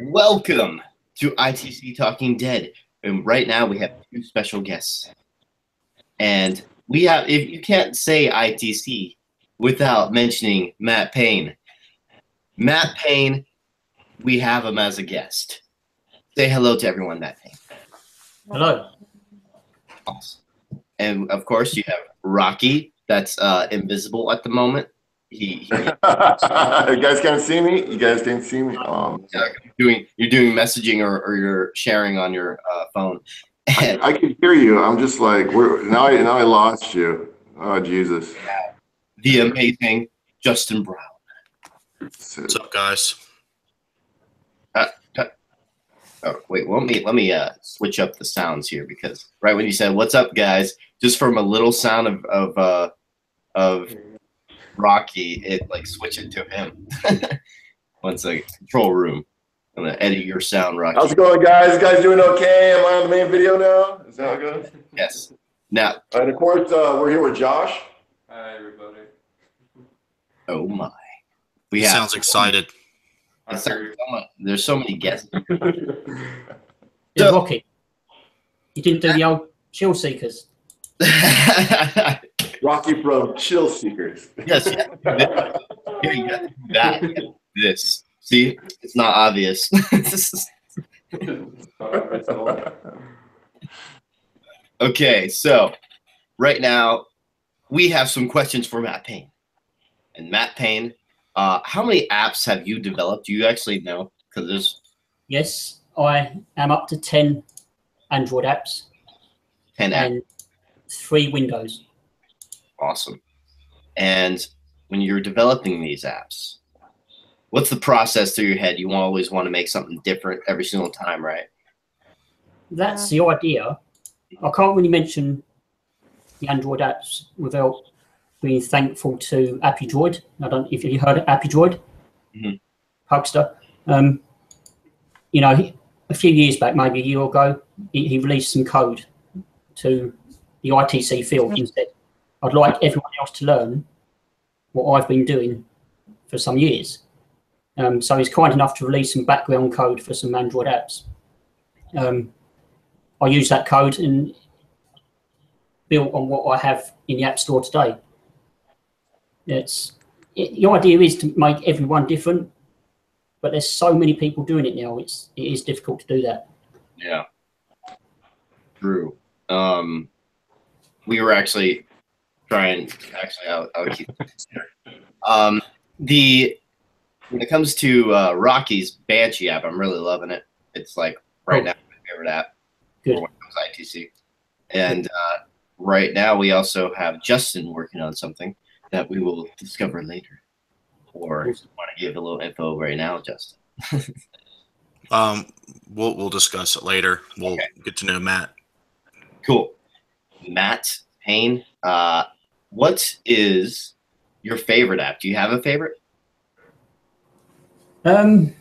Welcome to ITC Talking Dead. And right now we have two special guests. And we have, if you can't say ITC without mentioning Matt Payne. Matt Payne, we have him as a guest. Say hello to everyone, Matt Payne. Hello. Awesome. And of course you have Rahkee, that's invisible at the moment. You guys can't see me. You guys can't see me. You're doing messaging or you're sharing on your phone. I can hear you. I'm just like, now I lost you. Oh Jesus. The amazing Justin Brown. What's up, guys? Oh, wait, let me switch up the sounds here, because right when you said "What's up, guys," just from a little sound of Rahkee, it like switch it to him. One second, control room. I'm gonna edit your sound, Rahkee. How's it going, guys? You guys doing okay? Am I on the main video now? Is that how it goes? Yes. Now, and of course, we're here with Josh. Hi, everybody. Oh my, He sounds excited. There's so many guests. Yeah, Rocky. You didn't do the old chill seekers. Rahkee from Chill Seekers. Yes. Here you go. That. This. See, it's not obvious. Okay, so right now we have some questions for Matt Payne. And Matt Payne, how many apps have you developed? Do you actually know? Because there's Yes, I am up to 10 Android apps 10 apps. and 3 Windows. Awesome. And when you're developing these apps, what's the process through your head? You always want to make something different every single time, right? That's the idea. I can't really mention the Android apps without being thankful to Appy Droid. I don't know if you heard of Appy Droid, Pugster. You know, a few years back, maybe a year ago, he released some code to the ITC field and said, I'd like everyone else to learn what I've been doing for some years. So he's kind enough to release some background code for some Android apps. I use that code and built on what I have in the App Store today. The idea is to make everyone different, but there's so many people doing it now. It is difficult to do that. Yeah. True. We were actually trying. Actually, I'll keep. When it comes to Rahkee's Banshee app, I'm really loving it. It's like right now my favorite app. Good. For when it comes to ITC. And right now we also have Justin working on something that we will discover later. Or want to give a little info right now, Justin? We'll discuss it later. We'll get to know Matt. Cool. Matt Payne, what is your favorite app? Do you have a favorite? Rahkee's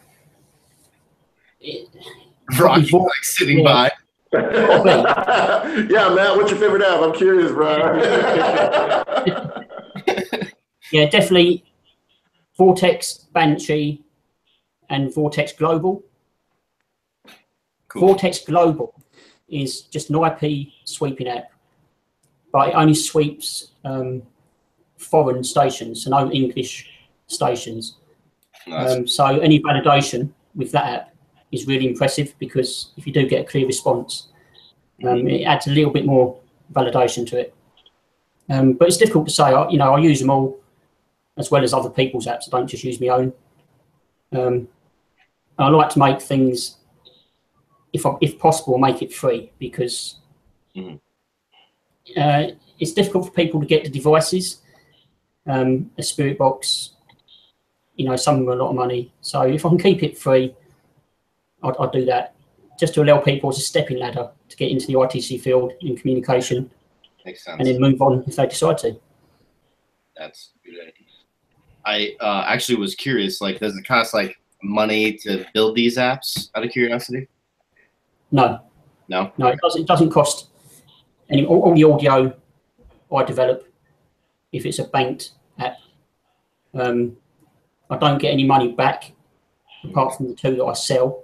like sitting by. Yeah, Matt, what's your favorite app? I'm curious, bro. Yeah, definitely Vortex, Banshee, and Vortex Global. Cool. Vortex Global is just an IP sweeping app, but it only sweeps foreign stations, so no English stations. Nice. So any validation with that app is really impressive, because if you do get a clear response, it adds a little bit more validation to it. But it's difficult to say. I use them all as well as other people's apps. I don't just use my own. I like to make things, if possible, make it free, because it's difficult for people to get the devices. A Spirit Box, some of them are a lot of money. So if I can keep it free, I'd do that, just to allow people as a stepping ladder to get into the ITC field in communication. Makes sense. And then move on if they decide to. That's a good idea. I actually was curious, like, does it cost like money to build these apps, out of curiosity? No. No? No, it doesn't cost any. All the audio I develop, if it's a banked app, I don't get any money back apart from the 2 that I sell.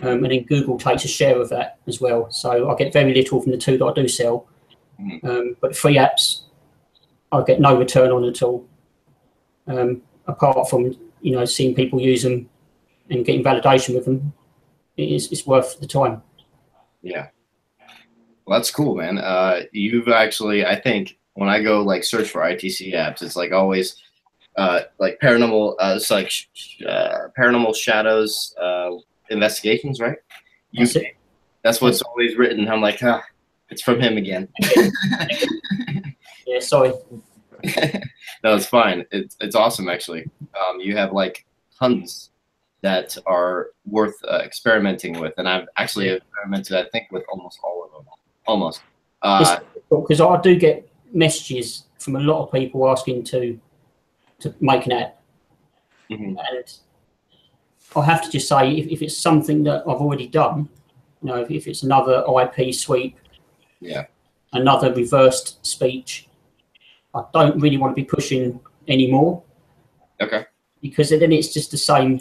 and then Google takes a share of that as well. So I get very little from the two that I do sell. But the free apps, I get no return on at all, apart from seeing people use them and getting validation with them. It's worth the time. Yeah, well, that's cool, man. You've actually, I think, when I go like search for ITC apps, it's like always like paranormal. It's like Paranormal Shadows Investigations, right? That's what's always written. I'm like, it's from him again. Yeah, sorry. No, it's fine. It's awesome, actually. You have like tons that are worth experimenting with, and I've actually experimented, I think, with almost all of them. Almost. Because I do get messages from a lot of people asking to make an app, and I have to just say, if it's something that I've already done, if it's another IP sweep, another reversed speech, I don't really want to be pushing anymore. Okay. Because then it's just the same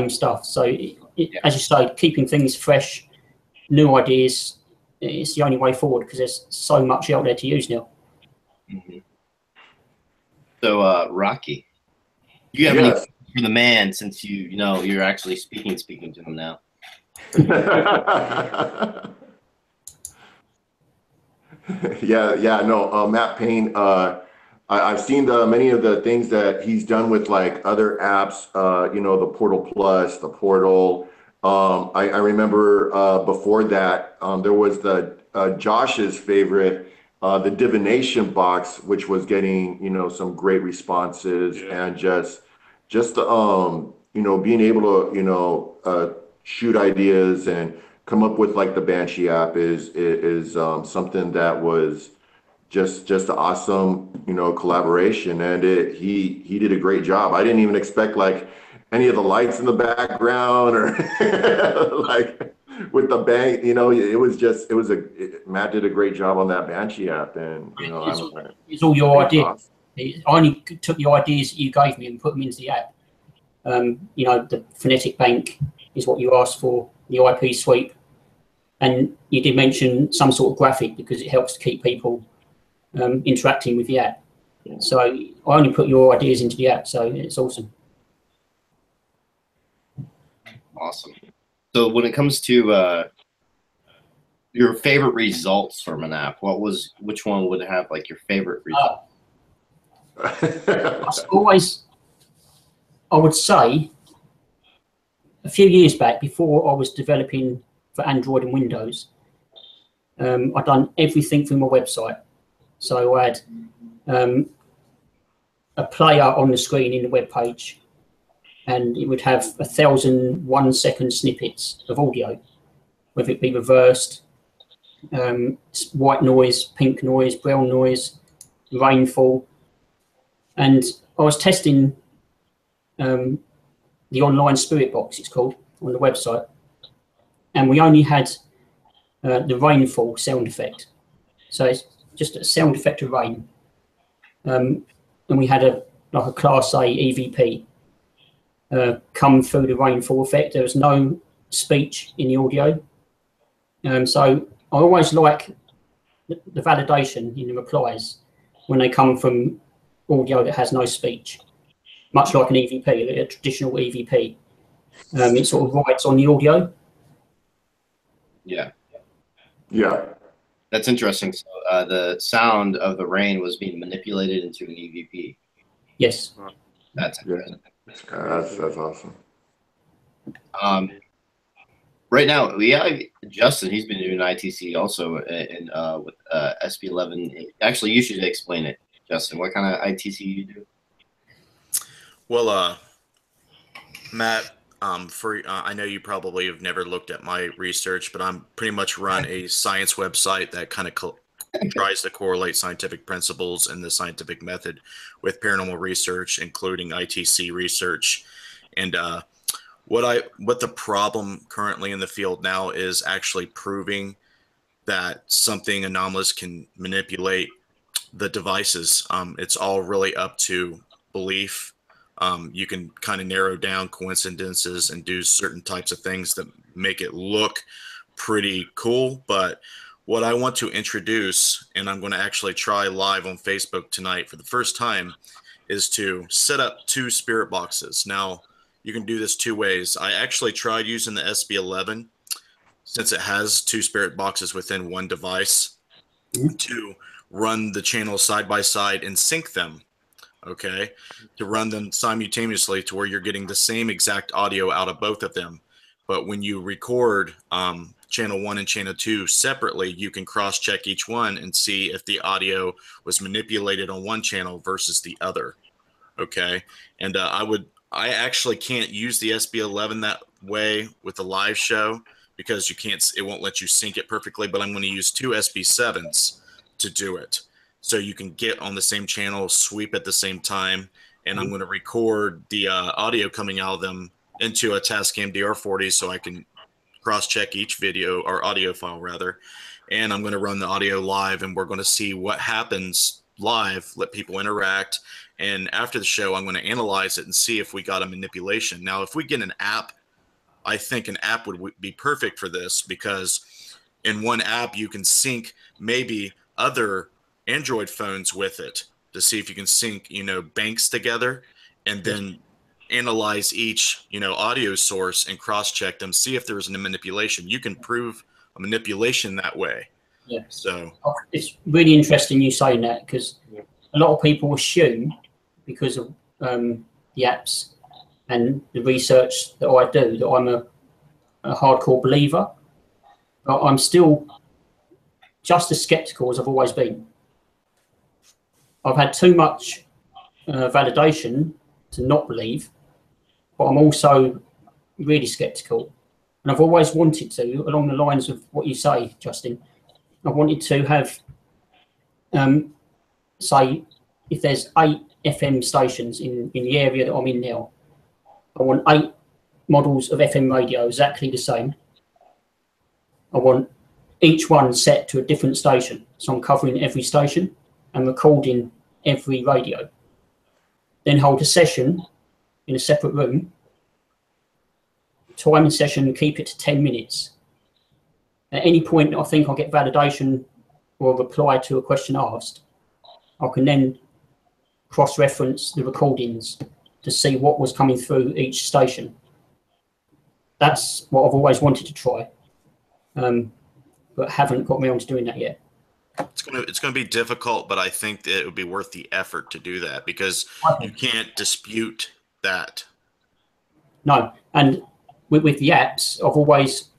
stuff. So as you say, keeping things fresh, new ideas, it's the only way forward because there's so much out there to use now. So, Rahkee, do you have any for the man, since you're actually speaking to him now? Matt Payne. I've seen many of the things that he's done with like other apps. The Portal Plus, the Portal. I remember before that there was the Josh's favorite, the divination box, which was getting some great responses, and just being able to shoot ideas and come up with like the Banshee app is something that was just an awesome collaboration, and he did a great job. I didn't even expect like any of the lights in the background or like with the bank, Matt did a great job on that Banshee app, and it's all your idea. Awesome. I only took the ideas that you gave me and put them into the app. The phonetic bank is what you asked for, the IP sweep, and you did mention some sort of graphic because it helps to keep people interacting with the app. So I only put your ideas into the app, so it's awesome. Awesome. So when it comes to your favorite results from an app, which one would have like your favorite result? I would say a few years back, before I was developing for Android and Windows, I'd done everything through my website. So I had a player on the screen in the web page, and it would have 1,000 1-second snippets of audio, whether it be reversed, white noise, pink noise, brown noise, rainfall. And I was testing the online spirit box, it's called, on the website, and we only had the rainfall sound effect. So it's just a sound effect of rain. And we had a Class A EVP come through the rainfall effect. There was no speech in the audio. So I always like the validation in the replies when they come from audio that has no speech, much like an EVP, a traditional EVP. It sort of writes on the audio. Yeah. Yeah. That's interesting. So the sound of the rain was being manipulated into an EVP. Yes. That's interesting. That's awesome. Right now, we have Justin. He's been doing ITC also with SP11. Actually, you should explain it, Justin. What kind of ITC you do? Well, Matt, I know you probably have never looked at my research, but I'm pretty much run a science website that kind of tries to correlate scientific principles and the scientific method with paranormal research, including ITC research. And what the problem currently in the field now is actually proving that something anomalous can manipulate the devices. It's all really up to belief You can kind of narrow down coincidences and do certain types of things that make it look pretty cool. But what I want to introduce, and I'm going to actually try live on Facebook tonight for the first time, is to set up 2 spirit boxes. Now, you can do this 2 ways. I actually tried using the SB11, since it has 2 spirit boxes within one device, to run the channels side by side and sync them. Okay, to run them simultaneously to where you're getting the same exact audio out of both of them. But when you record channel 1 and channel 2 separately, you can cross-check each one and see if the audio was manipulated on one channel versus the other. Okay, and I actually can't use the SB11 that way with the live show because it won't let you sync it perfectly. But I'm going to use 2 SB7s to do it, so you can get on the same channel, sweep at the same time, and I'm going to record the audio coming out of them into a Tascam DR40 so I can cross-check each video or audio file rather, and I'm going to run the audio live, and we're going to see what happens live, let people interact, and after the show I'm going to analyze it and see if we got a manipulation. Now, if we get an app, I think an app would be perfect for this, because in one app you can sync maybe other Android phones with it to see if you can sync, banks together, and then analyze each, audio source and cross-check them, see if there's a manipulation. You can prove a manipulation that way. Yeah. So it's really interesting you saying that, because a lot of people assume, because of the apps and the research that I do, that I'm a hardcore believer, but I'm still just as skeptical as I've always been. I've had too much validation to not believe, but I'm also really skeptical. And I've always wanted to, along the lines of what you say, Justin, I wanted to have, say, if there's 8 FM stations in the area that I'm in now, I want 8 models of FM radio exactly the same. I want each one set to a different station. So I'm covering every station and recording every radio. Then hold a session in a separate room, time the session, keep it to 10 minutes. At any point I think I'll get validation or a reply to a question asked, I can then cross-reference the recordings to see what was coming through each station. That's what I've always wanted to try, but haven't got me on to doing that yet. It's gonna be difficult, but I think that it would be worth the effort to do that, because you can't dispute that. No, and with the apps, I've always,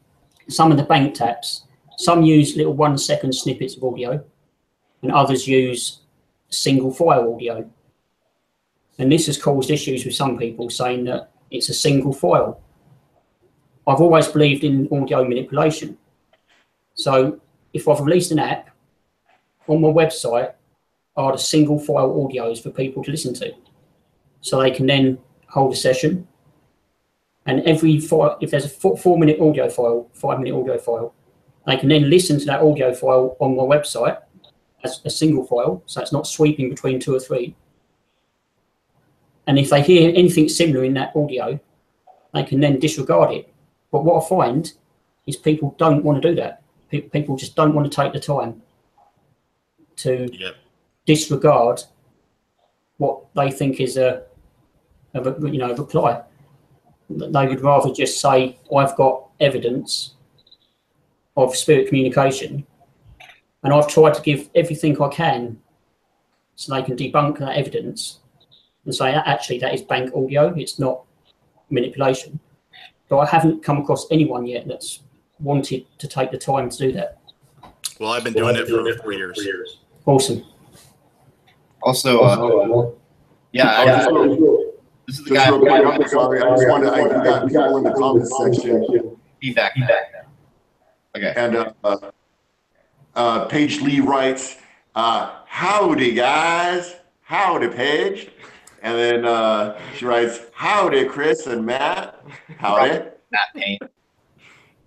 some of the banked apps, some use little 1-second snippets of audio, and others use single file audio. And this has caused issues with some people saying that it's a single file. I've always believed in audio manipulation. So if I've released an app, on my website are the single file audios for people to listen to. So they can then hold a session, and every file, if there's a 4-minute audio file, 5-minute audio file, they can then listen to that audio file on my website as a single file, so it's not sweeping between 2 or 3. And if they hear anything similar in that audio, they can then disregard it. But what I find is people don't want to do that. People just don't want to take the time to disregard what they think is a reply. They would rather just say, I've got evidence of spirit communication, and I've tried to give everything I can so they can debunk that evidence and say, actually, that is bank audio, it's not manipulation. But I haven't come across anyone yet that's wanted to take the time to do that. Well, I've been doing it for 4 years. Awesome. Also, this is the guy. I'm sorry, I just wanted, I got people in the comments section. Feedback. Okay. And Paige Lee writes, howdy guys, howdy Paige. And then she writes, howdy Chris and Matt, howdy. Matt Payne.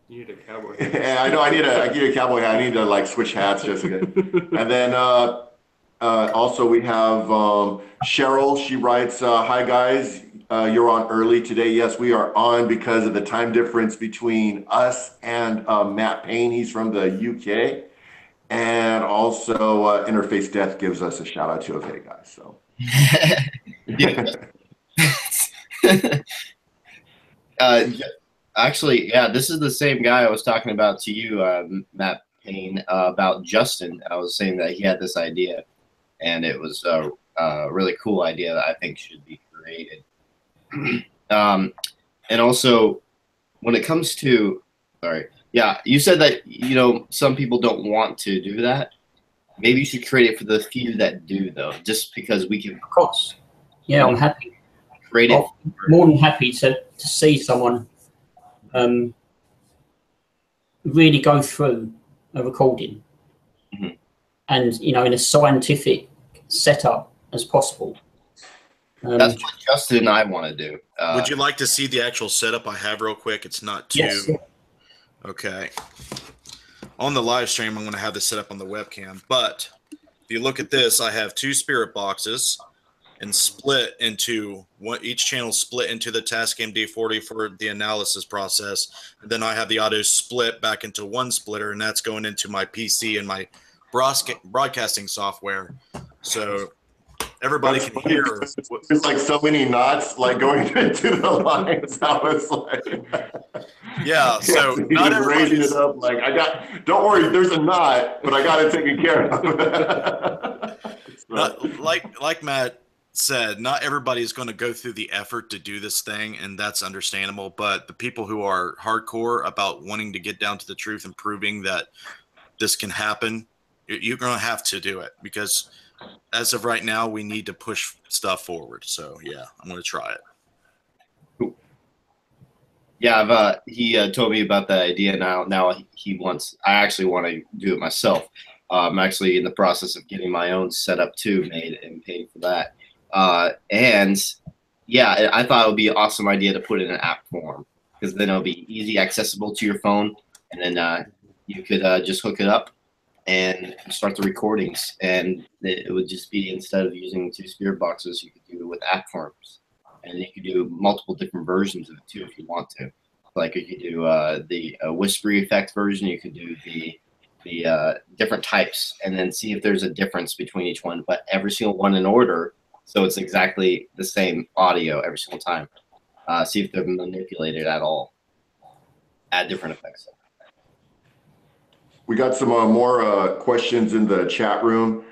You need a cowboy hat. Yeah, I know, I need a cowboy hat. I need to like switch hats just again. And then Also, we have Cheryl. She writes, "Hi guys, you're on early today." Yes, we are on because of the time difference between us and Matt Payne. He's from the UK, and also Interface Death gives us a shout out to okay guys. So. Actually, yeah, this is the same guy I was talking about to you, Matt Payne, about Justin. I was saying that he had this idea, and it was a really cool idea that I think should be created. And also, when it comes to, sorry, yeah, you said that, you know, some people don't want to do that. Maybe you should create it for the few that do, though, just because we can. Of course. Yeah, I'm happy. Create it. I'm more than happy to see someone really go through a recording and, you know, in a scientific setup as possible. That's what Justin and I want to do. Would you like to see the actual setup I have real quick? It's not too... Yes. Okay. On the live stream, I'm going to have this set up on the webcam. But if you look at this, I have 2 spirit boxes and split into one, each channel split into the task MD40 for the analysis process. And then I have the audio split back into one splitter, and that's going into my PC and my broadcasting software. So everybody can hear. It's like so many knots like going into the lines. I was like, yeah. So not raising it up. Like don't worry, there's a knot, but I got it taken care of. like Matt said, not everybody is going to go through the effort to do this thing, and that's understandable. But the people who are hardcore about wanting to get down to the truth and proving that this can happen, you're going to have to do it, because as of right now, we need to push stuff forward. So yeah, I'm going to try it. Cool. Yeah, he told me about that idea. Now he wants. I actually want to do it myself. I'm actually in the process of getting my own setup too made and paid for that. And yeah, I thought it would be an awesome idea to put it in an app form, because then it'll be easy accessible to your phone, and then you could just hook it up and start the recordings, and it would just be, instead of using 2 spirit boxes, you could do it with app forms, and you could do multiple different versions of it too if you want to. Like you could do the whispery effect version, you could do the different types, and then see if there's a difference between each one, but every single one in order, so it's exactly the same audio every single time. See if they're manipulated at all. Add different effects. We got some more questions in the chat room.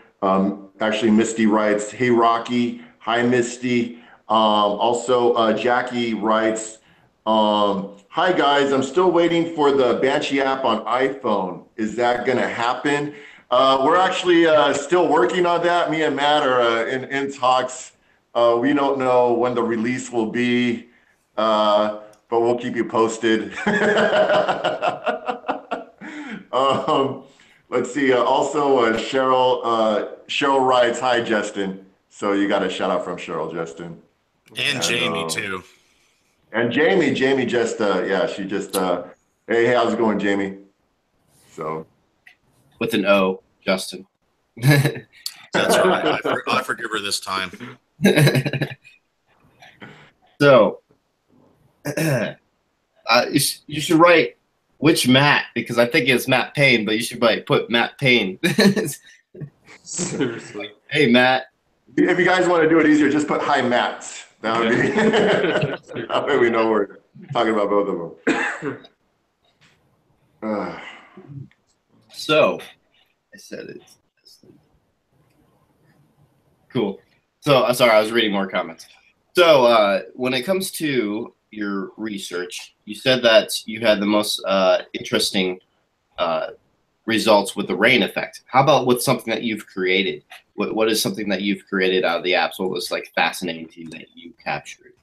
Actually, Misty writes, "Hey, Rahkee." Hi, Misty. Also, Jackie writes, "Hi, guys. I'm still waiting for the Banshee app on iPhone. Is that going to happen?" We're actually still working on that. Me and Matt are in talks. We don't know when the release will be, but we'll keep you posted. Let's see. Also, Cheryl writes, "Hi, Justin." So you got a shout out from Cheryl, Justin. And Jamie, too. And Jamie just, yeah, she just, hey, how's it going, Jamie? So. With an O, Justin. That's right. I forgive her this time. So, you should write which Matt, because I think it's Matt Payne, but you should put Matt Payne. Seriously. Hey, Matt. If you guys want to do it easier, just put "Hi, Matt." That would be. That way we know we're talking about both of them. So, I said it. Cool. So, sorry, I was reading more comments. So, when it comes to your research, you said that you had the most interesting results with the rain effect. How about with something that you've created? What is something that you've created out of the apps? What was like fascinating to you that you captured?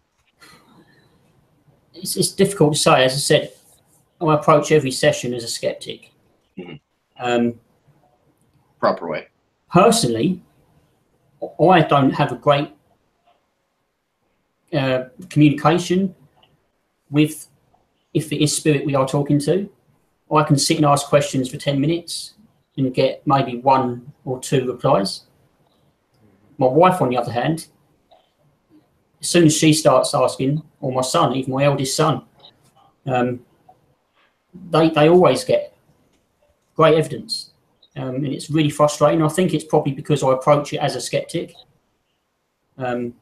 It's difficult to say. As I said, I approach every session as a skeptic. Proper way. Personally, I don't have a great communication with, if it is spirit we are talking to. I can sit and ask questions for 10 minutes and get maybe 1 or 2 replies. My wife, on the other hand, as soon as she starts asking, or my son, even my eldest son, they always get great evidence. And it's really frustrating. I think it's probably because I approach it as a skeptic. Maybe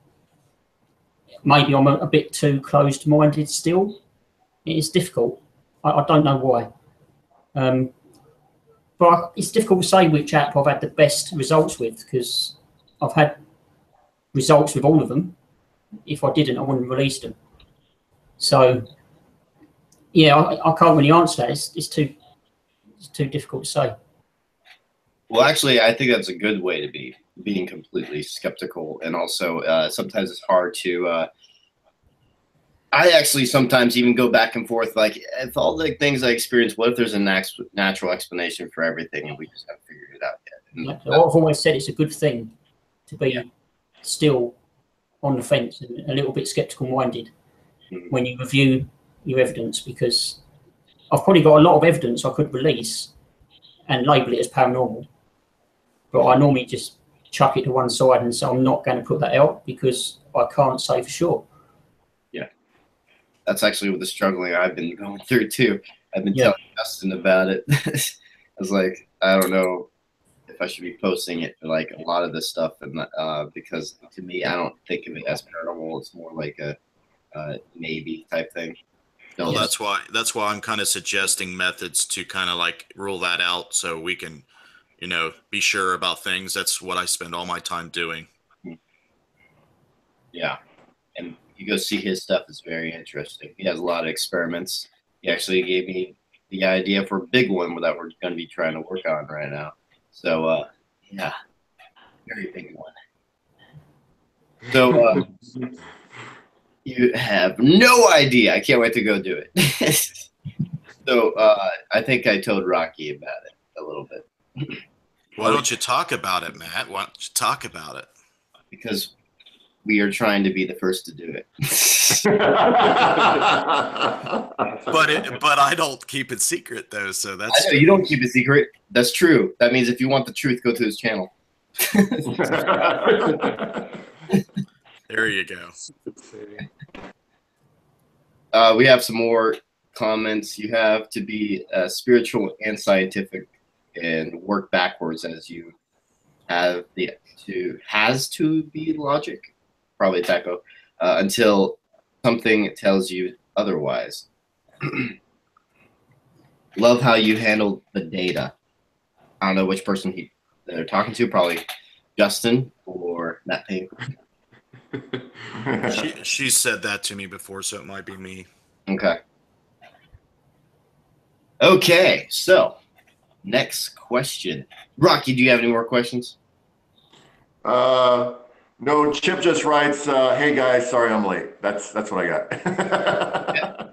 I'm a bit too closed-minded still. It is difficult. I don't know why. But it's difficult to say which app I've had the best results with, because I've had results with all of them. If I didn't, I wouldn't have released them. So, yeah, I can't really answer that. It's too difficult to say. Well, actually, I think that's a good way to be, being completely skeptical. And also, sometimes it's hard to I actually sometimes even go back and forth, like, if all the things I experience, what if there's a natural explanation for everything and we just haven't figured it out yet? And I've always said it's a good thing to be still on the fence and a little bit skeptical-minded when you review your evidence, because I've probably got a lot of evidence I could release and label it as paranormal, but I normally just chuck it to one side and say I'm not going to put that out because I can't say for sure. That's actually what the struggling I've been going through too. I've been telling Justin about it. I was like, I don't know if I should be posting it for like a lot of this stuff, and because to me, I don't think of it as paranormal. It's more like a maybe type thing. Well, that's why I'm kind of suggesting methods to kind of like rule that out, so we can, be sure about things. That's what I spend all my time doing. Yeah, and you go see his stuff. It's very interesting. He has a lot of experiments. He actually gave me the idea for a big one that we're going to be trying to work on right now. So, yeah, very big one. So, you have no idea. I can't wait to go do it. So, I think I told Rahkee about it a little bit. Why don't you talk about it, Matt? Why don't you talk about it? Because we are trying to be the first to do it. But I don't keep it secret though, so that's. I know you don't keep it secret. That's true. That means if you want the truth, go to his channel. There you go. We have some more comments. You have to be spiritual and scientific and work backwards as you have has to be logic. Probably a typo, until something tells you otherwise. Love how you handled the data. I don't know which person they're talking to, probably Justin or Matt Payne. She said that to me before, so it might be me. Okay, so next question. Rahkee, do you have any more questions? No, Chip just writes, hey guys, sorry I'm late. That's what I got.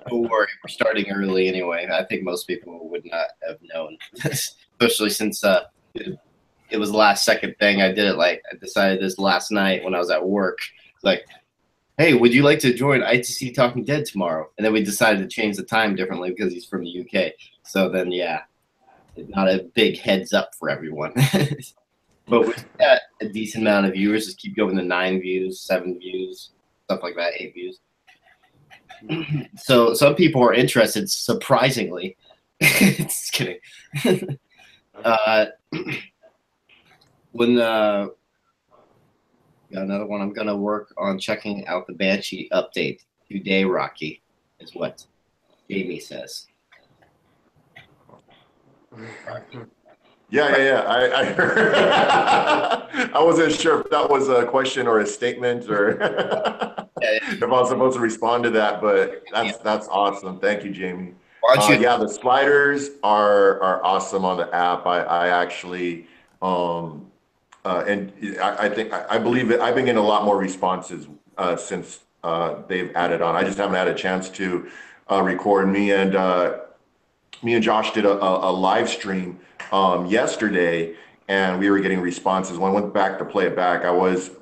Don't worry, we're starting early anyway. I think most people would not have known, especially since it was the last second thing. I decided this last night when I was at work. Like, hey, would you like to join ITC Talking Dead tomorrow? And then we decided to change the time differently because he's from the UK. So then, yeah, not a big heads up for everyone. But we've got a decent amount of viewers. Just keep going to 9 views, 7 views, stuff like that, 8 views. So some people are interested, surprisingly. Just kidding. When got another one, I'm gonna work on checking out the Banshee update today, Rahkee, is what Jamie says. Yeah. I heard. I wasn't sure if that was a question or a statement or if I was supposed to respond to that, but that's awesome. Thank you, Jamie. Yeah, the sliders are awesome on the app. I actually and I believe it. I've been getting a lot more responses since they've added on. I just haven't had a chance to record. Me and Josh did a live stream yesterday, and we were getting responses. When I went back to play it back,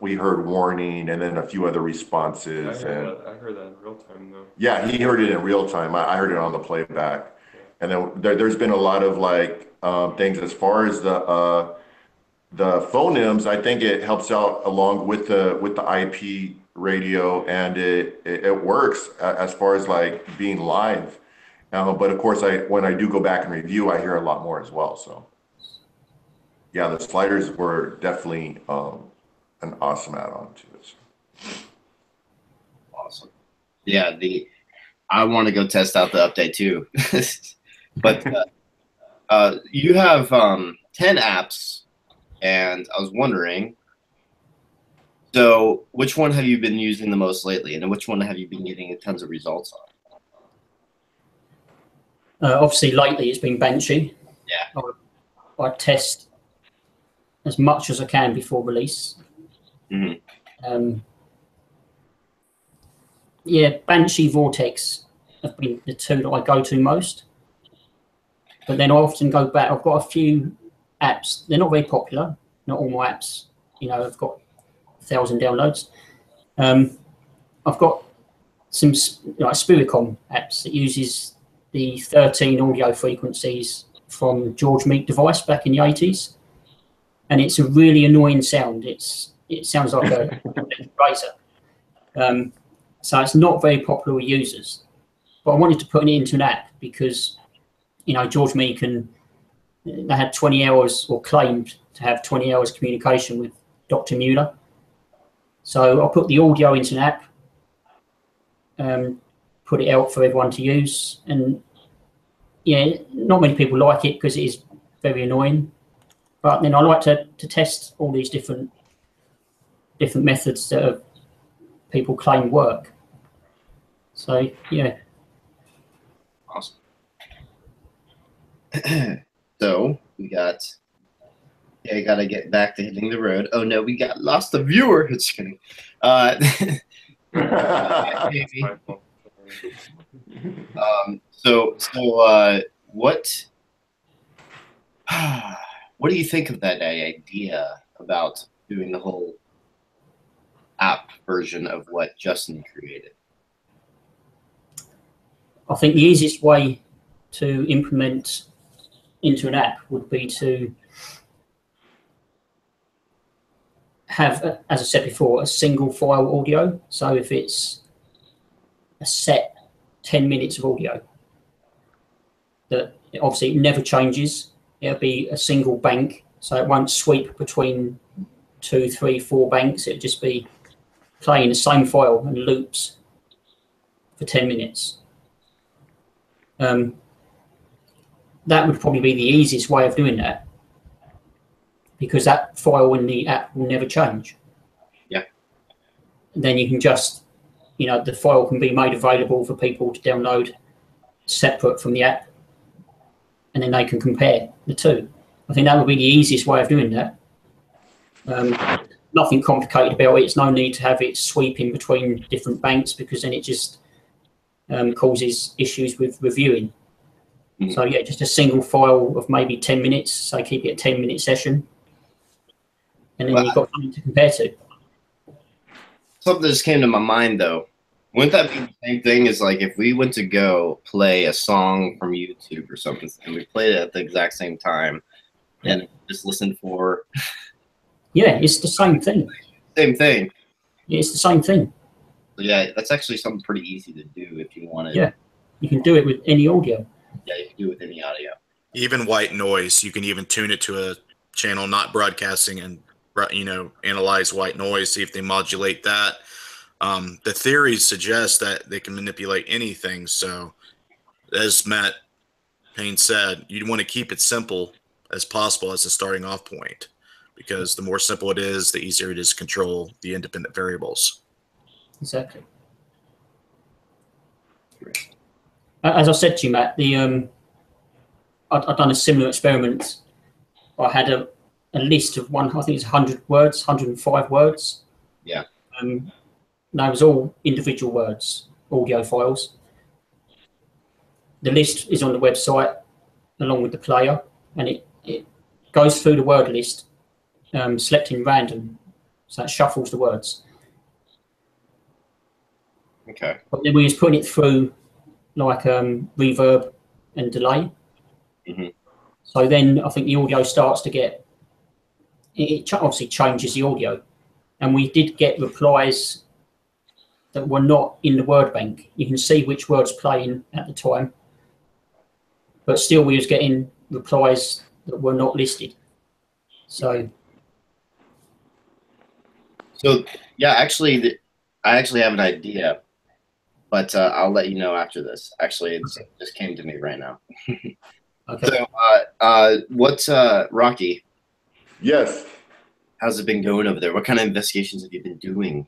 we heard warning and then a few other responses. I heard that in real time though. Yeah, he heard it in real time. I heard it on the playback. And then there's been a lot of like things as far as the the phonemes, I think it helps out along with the IP radio, and it works as far as like being live. But of course, when I do go back and review, I hear a lot more as well. So yeah, the sliders were definitely an awesome add-on to it. Awesome. Yeah, I want to go test out the update too. But you have 10 apps, and I was wondering, so which one have you been using the most lately, and which one have you been getting tons of results on? Obviously, lately it's been Banshee. Yeah. I test as much as I can before release. Mm-hmm. Yeah, Banshee, Vortex have been the two that I go to most. But then I often go back. I've got a few apps. They're not very popular. Not all my apps, have got 1,000 downloads. I've got some Spiricom apps that uses the 13 audio frequencies from George Meek device back in the 80s, and it's a really annoying sound. It sounds like a razor. So it's not very popular with users. But I wanted to put it into an app because, George Meek they had 20 hours, or claimed to have 20 hours communication with Dr. Mueller. So I put the audio into an app, put it out for everyone to use, and yeah, not many people like it because it is very annoying. But then I like to test all these different methods that people claim work. So yeah. Awesome. So we got. Yeah, got to get back to hitting the road. Oh no, we lost a viewer. Just kidding. Maybe. What? What do you think of that idea about doing the whole app version of what Justin created? I think the easiest way to implement into an app would be to have, as I said before, a single file audio. So if it's a set 10 minutes of audio, that obviously it never changes. It'll be a single bank, so it won't sweep between 2, 3, 4 banks. It'll just be playing the same file and loops for 10 minutes. That would probably be the easiest way of doing that, because that file in the app will never change. Yeah. And then you can just, the file can be made available for people to download separate from the app, and then they can compare the two. I think that would be the easiest way of doing that. Nothing complicated about it. It's no need to have it sweeping between different banks, because then it just causes issues with reviewing. Mm-hmm. So yeah, just a single file of maybe 10 minutes. So keep it a 10-minute session, and then you've got something to compare to. Something just came to my mind though. Wouldn't that be the same thing as like if we went to go play a song from YouTube or something and we played it at the exact same time and just listened for? Yeah, it's the same thing. Same thing. Yeah, it's the same thing. Yeah, that's actually something pretty easy to do if you wanted. Yeah, you can do it with any audio. Yeah, you can do it with any audio. Even white noise, you can even tune it to a channel not broadcasting and analyze white noise, see if they modulate that. The theories suggest that they can manipulate anything. So, as Matt Payne said, you want to keep it simple as possible as a starting off point, because the more simple it is, the easier it is to control the independent variables. Exactly. As I said to you, Matt, I've done a similar experiment. I had a list of I think it's 100 words, 105 words. Yeah. That was all individual words, audio files. The list is on the website along with the player, and it goes through the word list, selecting random, so it shuffles the words. Okay. But then we was putting it through like reverb and delay. Mm-hmm. So then I think the audio starts to get it obviously changes the audio. And we did get replies that were not in the word bank. You can see which words playing at the time, but still we was getting replies that were not listed. So yeah, actually, I actually have an idea, but I'll let you know after this. Actually, it just came to me right now. okay. So, what's Rahkee? Yes. How's it been going over there? What kind of investigations have you been doing?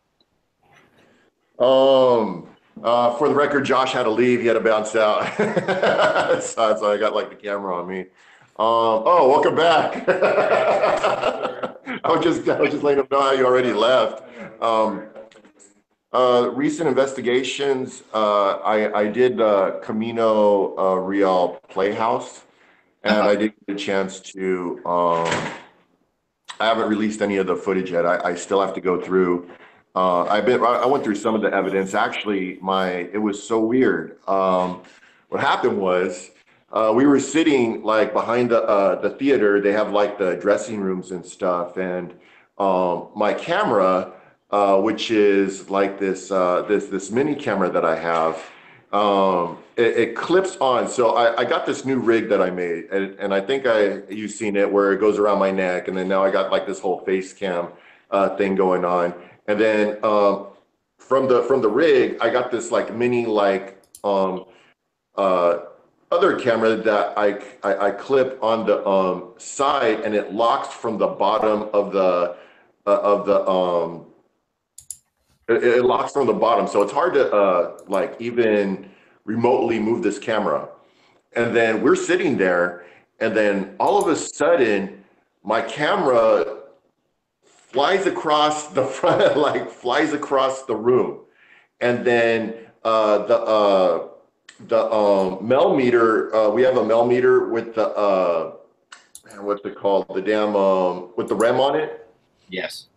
For the record, Josh had to leave. He had to bounce out. So I got like the camera on me. Oh, welcome back. I was just letting him know how you already left. Recent investigations. I did Camino Real Playhouse, and I did get a chance to. I haven't released any of the footage yet. I still have to go through. I went through some of the evidence. Actually, it was so weird. What happened was we were sitting like behind the theater. They have like the dressing rooms and stuff, and my camera, which is like this mini camera that I have, it clips on. So I got this new rig that I made, and I think you've seen it where it goes around my neck, and then now I got like this whole face cam thing going on. And then from the rig, I got this like mini other camera that I clip on the side, and it locks from the bottom of the it locks from the bottom, so it's hard to like even remotely move this camera. And then we're sitting there, and then all of a sudden, my camera flies across the front, like flies across the room, and then the mel meter. We have a mel meter with the what's it called? The damn with the REM on it. Yes.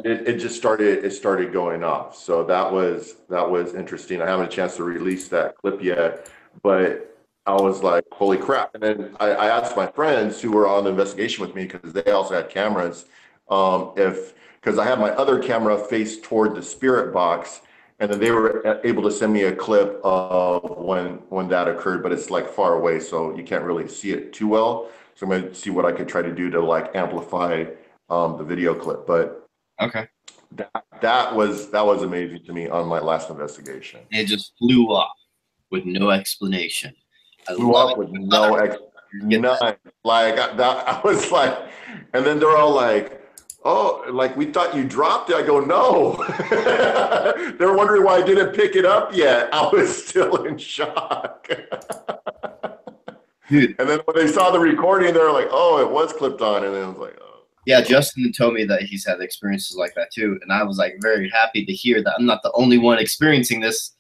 It just started going off. So that was interesting. I haven't had a chance to release that clip yet, but I was like, holy crap. And then I asked my friends who were on the investigation with me, because they also had cameras, because I had my other camera faced toward the spirit box, and then they were able to send me a clip of when that occurred, but it's like far away, so you can't really see it too well. So I'm going to see what I could try to do to like amplify the video clip. But okay, that was amazing to me on my last investigation. It just flew off with no explanation. Flew off with no none. Like I was like, and then they're all like, "Oh, like we thought you dropped it." I go, "No." They're wondering why I didn't pick it up yet. I was still in shock. Dude. And then when they saw the recording, they were like, "Oh, it was clipped on," and then I was like, "Oh." Yeah, Justin told me that he's had experiences like that too, and I was like very happy to hear that I'm not the only one experiencing this,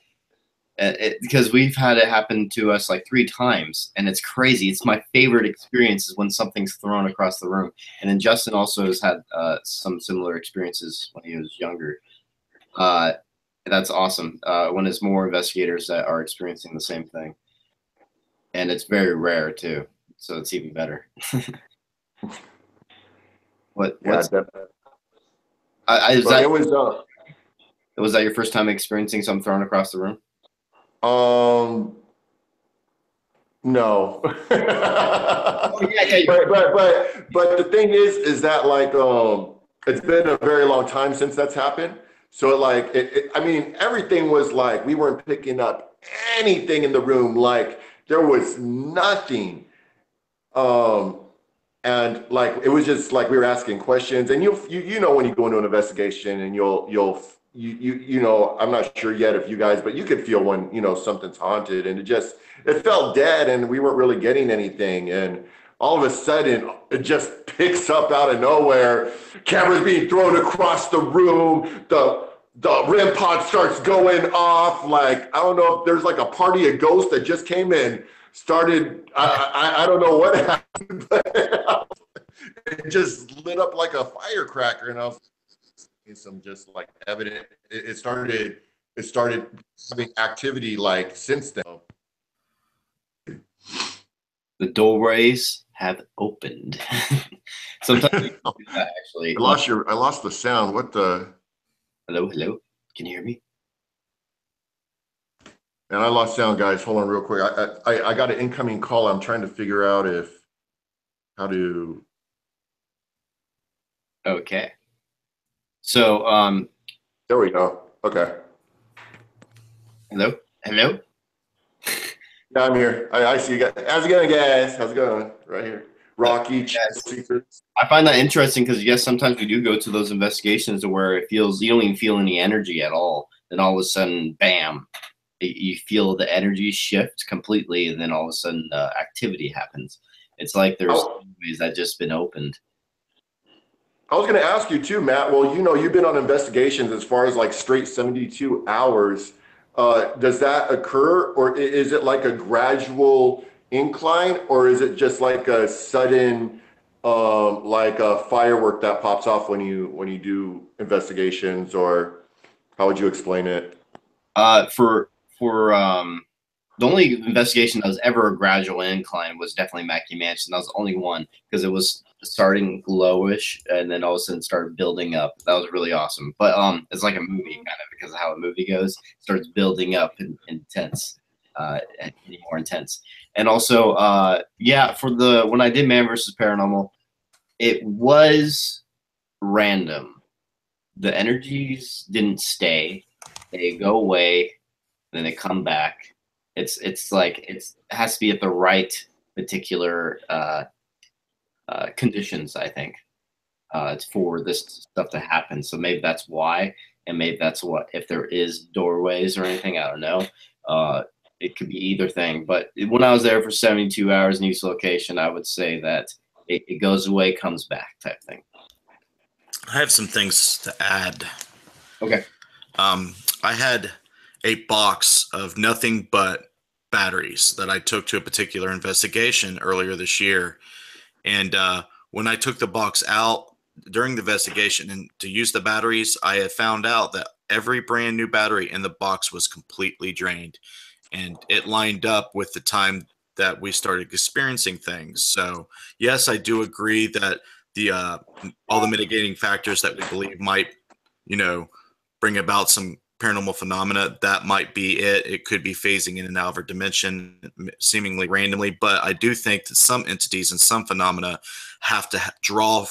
because we've had it happen to us like 3 times, and it's crazy. It's my favorite experience is when something's thrown across the room. And then Justin also has had some similar experiences when he was younger. That's awesome. When it's more investigators that are experiencing the same thing, and it's very rare too, so it's even better. Was that your first time experiencing something thrown across the room? No. Oh, yeah. But the thing is that like it's been a very long time since that's happened. So like I mean, everything was like we weren't picking up anything in the room. Like there was nothing. And like it was just like we were asking questions, and you know when you go into an investigation and you know, I'm not sure yet if you guys, but you could feel when you know something's haunted, and it felt dead, and we weren't really getting anything, and all of a sudden it just picks up out of nowhere. Cameras being thrown across the room. The REM pod starts going off. Like I don't know if there's like a party of ghosts that just came in. Started, I don't know what happened, but it just lit up like a firecracker, and I was some just like evident. It started having activity like since then. The doorways have opened. Sometimes you can do that, actually. I lost the sound. What the? Hello, hello. Can you hear me? And I lost sound, guys. Hold on real quick. I got an incoming call. I'm trying to figure out how to. Okay. So, There we go. Okay. hello, hello. Yeah, I'm here. I see you guys. How's it going, guys? How's it going? Right here. Rahkee, Yes. Secrets. I find that interesting because yes, sometimes we do go to those investigations where it feels you don't even feel any energy at all. Then all of a sudden, bam, you feel the energy shift completely, and then all of a sudden, activity happens. It's like there's ways that just been opened. I was going to ask you too, Matt. Well, you've been on investigations as far as like straight 72 hours. Does that occur, or is it like a gradual incline, or is it just like a sudden, like a firework that pops off when you do investigations, or how would you explain it? For the only investigation that was ever a gradual incline was definitely Mackey Mansion. That was the only one because it was starting lowish and then all of a sudden started building up. That was really awesome. But it's like a movie kind of because of how a movie goes. It starts building up and intense, and getting more intense. And also, yeah, for the when I did Man vs. Paranormal, it was random. The energies didn't stay; they go away, then they come back. It's like it has to be at the right particular conditions, I think, for this stuff to happen. So maybe that's why, and maybe that's what if there is doorways or anything. I don't know. It could be either thing. But when I was there for 72 hours in each location, I would say that it goes away, comes back type thing. I have some things to add. Okay. I had a box of nothing but batteries that I took to a particular investigation earlier this year. And when I took the box out during the investigation and to use the batteries, I had found out that every brand new battery in the box was completely drained. And it lined up with the time that we started experiencing things. So, yes, I do agree that the all the mitigating factors that we believe might, bring about some paranormal phenomena, that might be it. It could be phasing in and out of our dimension seemingly randomly, but I do think that some entities and some phenomena have to draw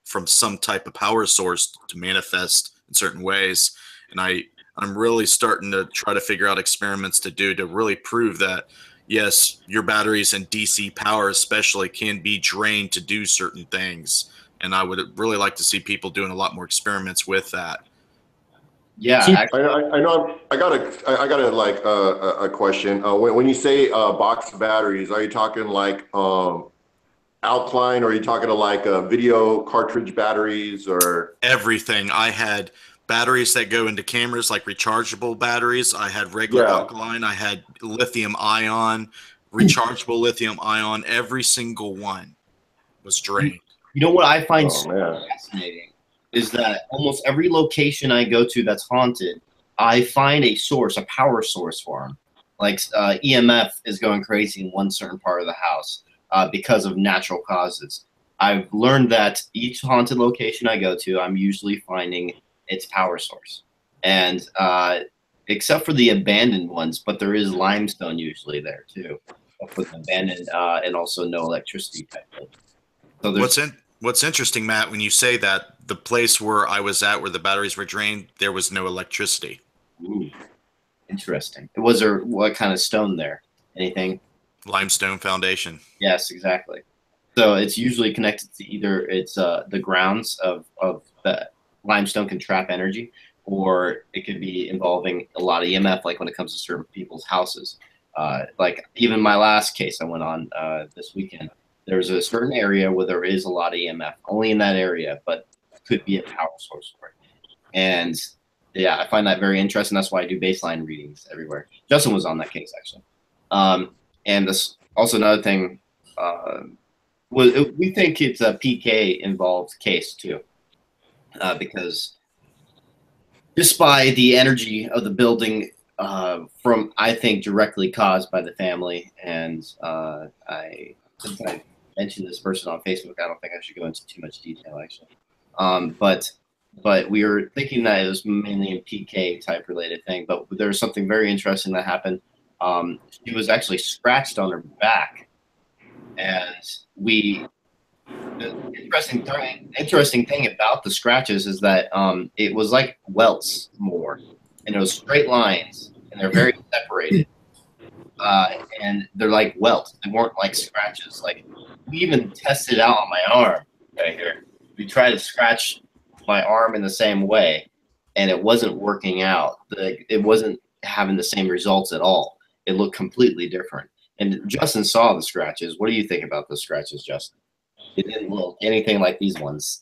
from some type of power source to manifest in certain ways. And I'm really starting to try to figure out experiments to do to really prove that, yes, your batteries and DC power especially can be drained to do certain things. And I would really like to see people doing a lot more experiments with that. Yeah, I know. I got a question. When you say box batteries, are you talking like alkaline, or are you talking to like video cartridge batteries, or everything? I had batteries that go into cameras, like rechargeable batteries. I had regular alkaline. I had lithium ion, rechargeable lithium ion. Every single one was drained. You know what I find fascinating is that almost every location I go to that's haunted, I find a source, a power source for them. Like EMF is going crazy in one certain part of the house because of natural causes. I've learned that each haunted location I go to, I'm usually finding its power source. And except for the abandoned ones, but there is limestone usually there too. For the abandoned and also no electricity type of. So What's interesting, Matt, when you say that, the place where I was at where the batteries were drained, there was no electricity. Ooh, interesting. Was there what kind of stone there? Anything? Limestone foundation. Yes, exactly. So it's usually connected to either it's the grounds of the limestone can trap energy, or it could be involving a lot of EMF, like when it comes to certain people's houses. Like even my last case I went on this weekend. There's a certain area where there is a lot of EMF, only in that area, but could be a power source for it. And yeah, I find that very interesting. That's why I do baseline readings everywhere. Justin was on that case actually. And this also another thing, we think it's a PK involved case too, because just by the energy of the building, from I think directly caused by the family, and I mention this person on Facebook. I don't think I should go into too much detail, actually. But we were thinking that it was mainly a PK type related thing. But there was something very interesting that happened. She was actually scratched on her back, and the interesting thing about the scratches is that it was like welts more, and it was straight lines, and they're very separated. And they're like welts. They weren't like scratches. Like we even tested out on my arm right here. We tried to scratch my arm in the same way, and it wasn't working out. It wasn't having the same results at all. It looked completely different. And Justin saw the scratches. What do you think about the scratches, Justin? It didn't look anything like these ones.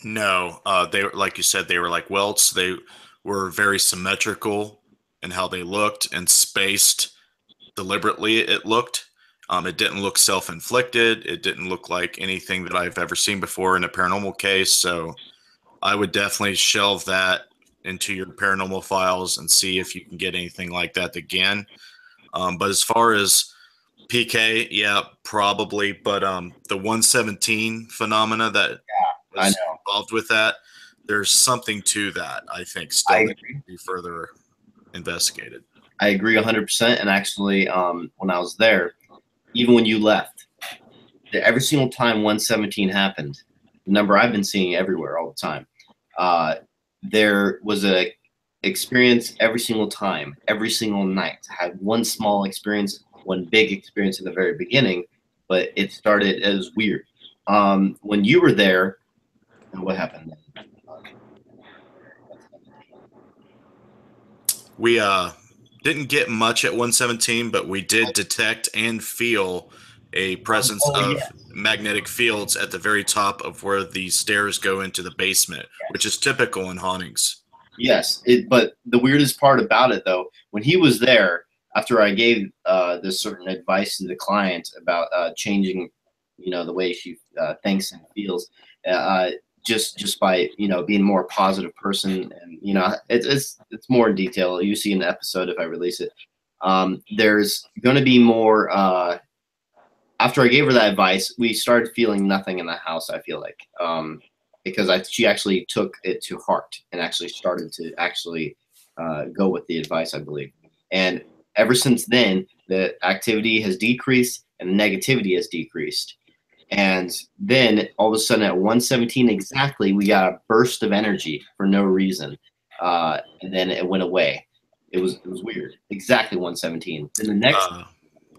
No, they were, like you said, they were like welts. They were very symmetrical in how they looked and spaced deliberately. It looked. It didn't look self-inflicted. It didn't look like anything that I've ever seen before in a paranormal case. So I would definitely shelve that into your paranormal files and see if you can get anything like that again. But as far as PK, yeah, probably. But the 117 phenomena that was involved with that, there's something to that, I think, still needs to be further investigated. I agree 100%. And actually, when I was there, even when you left, every single time 117 happened, the number I've been seeing everywhere all the time, there was a experience every single time, every single night. I had one small experience, one big experience in the very beginning, but it started as weird. When you were there, what happened then? We didn't get much at 117, but we did detect and feel a presence of magnetic fields at the very top of where the stairs go into the basement, which is typical in hauntings. Yes, but the weirdest part about it, though, when he was there, after I gave this certain advice to the client about changing, the way she thinks and feels, just by being a more positive person, and it's more in detail. You see in the episode if I release it. There's going to be more. After I gave her that advice, we started feeling nothing in the house. I feel like because she actually took it to heart and actually started to go with the advice, I believe. And ever since then, the activity has decreased and the negativity has decreased. And then all of a sudden at 117 exactly, we got a burst of energy for no reason. And then it went away. It was weird. Exactly 117. Then the next.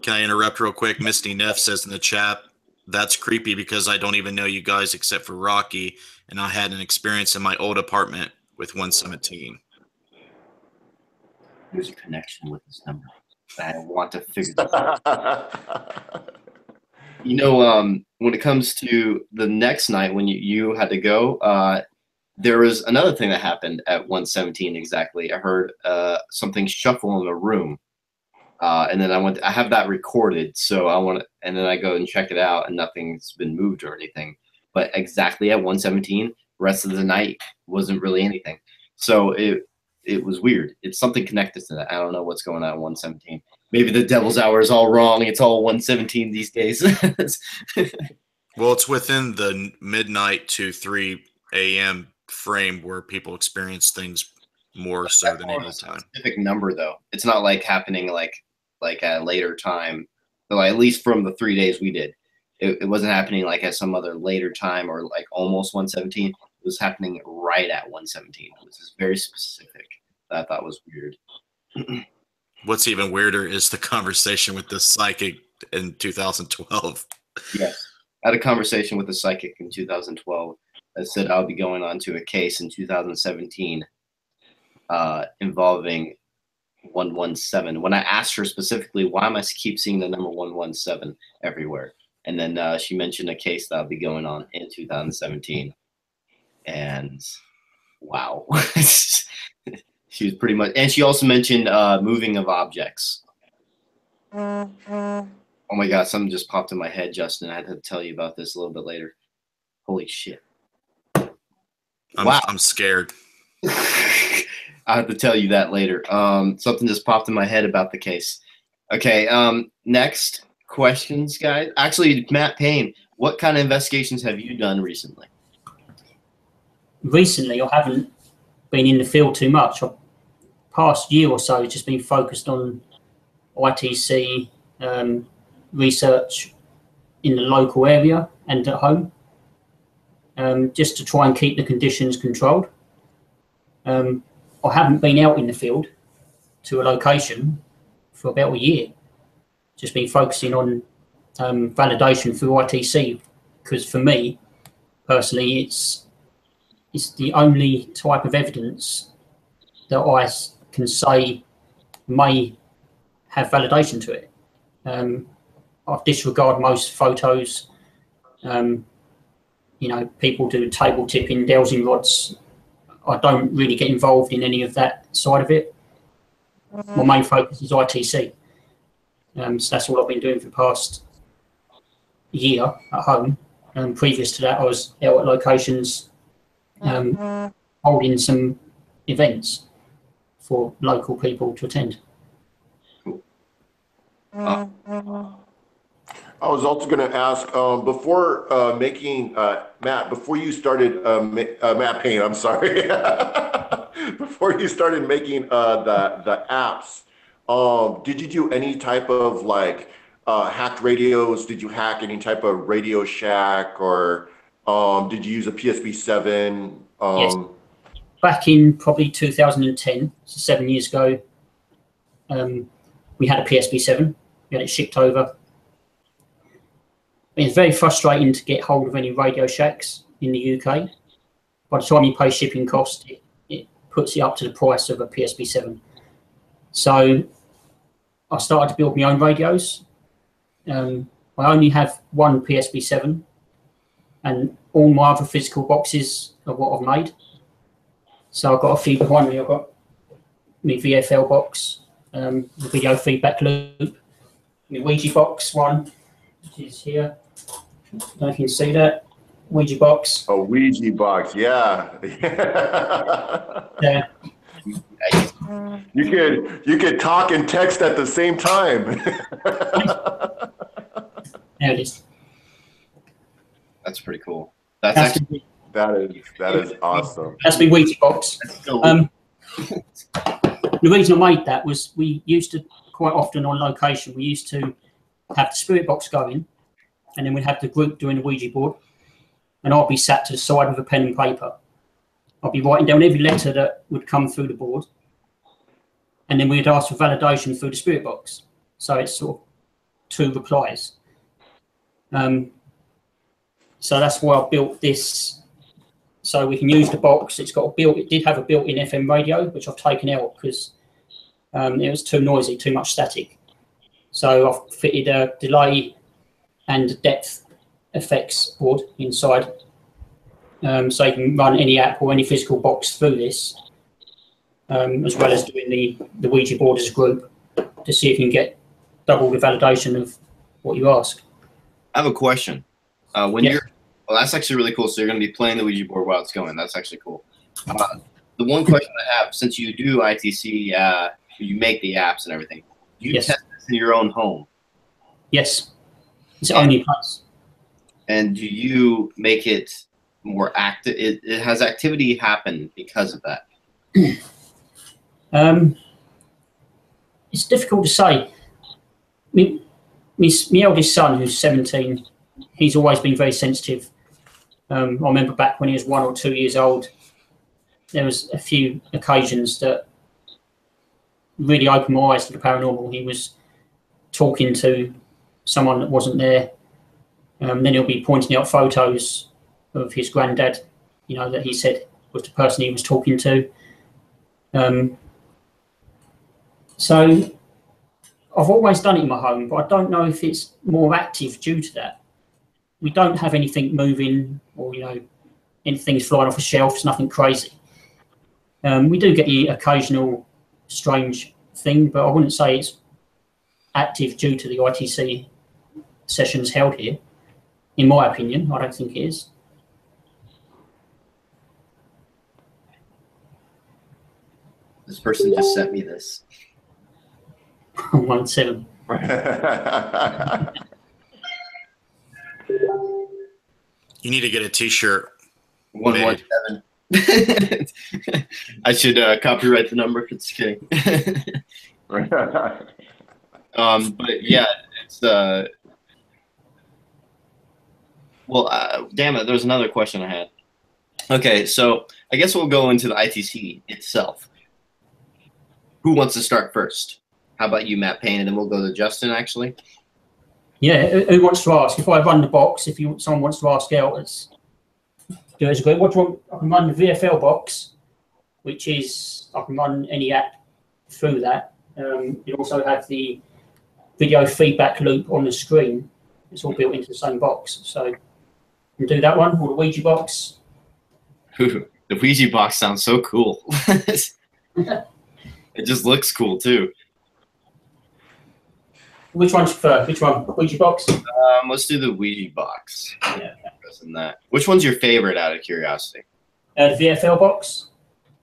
Can I interrupt real quick? Misty Neff says in the chat, that's creepy because I don't even know you guys except for Rahkee, and I had an experience in my old apartment with 117. There's a connection with this number. I want to figure this out. When it comes to the next night when you had to go, there was another thing that happened at 117 exactly. I heard something shuffle in the room. And then I have that recorded, and then I go and check it out, and nothing's been moved or anything. But exactly at 117, rest of the night wasn't really anything. So it was weird. It's something connected to that. I don't know what's going on at 117. Maybe the devil's hour is all wrong. It's all 117 these days. Well, it's within the midnight to 3 a.m. frame where people experience things more so than any time. Specific number though. It's not like happening like at a later time. So at least from the 3 days we did, it wasn't happening like at some other later time or like almost 117. It was happening right at 117. It was very specific. That I thought was weird. What's even weirder is the conversation with the psychic in 2012. Yes, I had a conversation with a psychic in 2012 that said I'll be going on to a case in 2017 involving 117. When I asked her specifically, why am I keep seeing the number 117 everywhere? And then she mentioned a case that'll be going on in 2017. And wow. She was pretty much, and she also mentioned moving of objects. Oh my God, something just popped in my head, Justin. I had to tell you about this a little bit later. Holy shit. Wow. I'm scared. I have to tell you that later. Something just popped in my head about the case. Okay, next, questions, guys? Actually, Matt Payne, what kind of investigations have you done recently? Recently, I haven't been in the field too much. Past year or so, just been focused on ITC research in the local area and at home, just to try and keep the conditions controlled. I haven't been out in the field to a location for about a year. Just been focusing on validation through ITC, because for me personally, it's the only type of evidence that I can say may have validation to it. I disregard most photos. People do table tipping, dowsing rods. I don't really get involved in any of that side of it. My main focus is ITC. So that's all I've been doing for the past year at home. Previous to that, I was out at locations holding some events for local people to attend. I was also going to ask, before making, Matt, before you started, Matt Payne, I'm sorry, before you started making the apps, did you do any type of like hacked radios? Did you hack any type of Radio Shack, or did you use a PSP7? Yes. Back in probably 2010, so 7 years ago, we had a PSP7. We had it shipped over. It's very frustrating to get hold of any Radio Shacks in the UK. By the time you pay shipping cost, it puts it up to the price of a PSP7. So I started to build my own radios. I only have one PSP7, and all my other physical boxes are what I've made. So I've got a few behind me. I've got my VFL box, the video feedback loop, my Ouija box one, which is here. I don't know if you can see that. Ouija box. A Ouija box, yeah. Yeah. You could talk and text at the same time. There it is. That's pretty cool. That is awesome. That's my Ouija box. The reason I made that was we used to, quite often on location, we used to have the spirit box going, and then we'd have the group doing the Ouija board, and I'd be sat to the side with a pen and paper. I'd be writing down every letter that would come through the board, and then we'd ask for validation through the spirit box. So it's sort of two replies. So that's why I built this, so we can use the box. It did have a built-in FM radio, which I've taken out because it was too noisy, too much static. So I've fitted a delay and depth effects board inside, so you can run any app or any physical box through this, as well as doing the Ouija board as a group to see if you can get double the validation of what you ask. I have a question. Well, that's actually really cool. So you're going to be playing the Ouija board while it's going. That's actually cool. The one question I have, since you do ITC, you make the apps and everything, do you test this in your own home? Yes. It's the only place. And do you make it more active? It has activity happen because of that. It's difficult to say. My eldest son, who's 17, he's always been very sensitive. I remember back when he was 1 or 2 years old, there was a few occasions that really opened my eyes to the paranormal. He was talking to someone that wasn't there. Then he'll be pointing out photos of his granddad, that he said was the person he was talking to. So I've always done it in my home, but I don't know if it's more active due to that. We don't have anything moving or, anything's flying off a shelf. It's nothing crazy. We do get the occasional strange thing, but I wouldn't say it's active due to the ITC sessions held here. In my opinion, I don't think it is. This person just sent me this. 1 7. You need to get a T-shirt. 117. I should copyright the number. Just kidding. But yeah, it's well, damn it. There's another question I had. Okay, so I guess we'll go into the ITC itself. Who wants to start first? How about you, Matt Payne, and then we'll go to Justin, actually. Yeah, who wants to ask? If I run the box, if someone wants to ask out, it's good. What do you want? I can run the VFL box, which is I can run any app through that. You also have the video feedback loop on the screen. It's all built into the same box. So you can do that one, or the Ouija box. The Ouija box sounds so cool. It just looks cool too. Which one's first? Which one? Ouija box? Let's do the Ouija box. Yeah, that. Which one's your favorite, out of curiosity? The VFL box.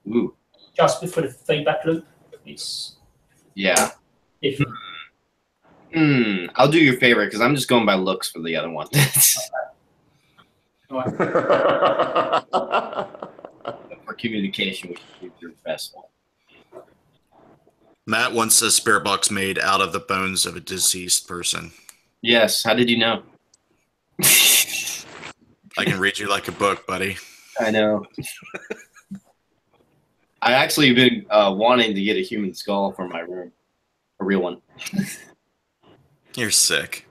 Ooh. Just before the feedback loop. It's different. I'll do your favorite because I'm just going by looks for the other one. For communication, we should do your best one. Matt wants a spirit box made out of the bones of a deceased person. Yes. How did you know? I can read you like a book, buddy. I know. I actually been wanting to get a human skull for my room. A real one. You're sick.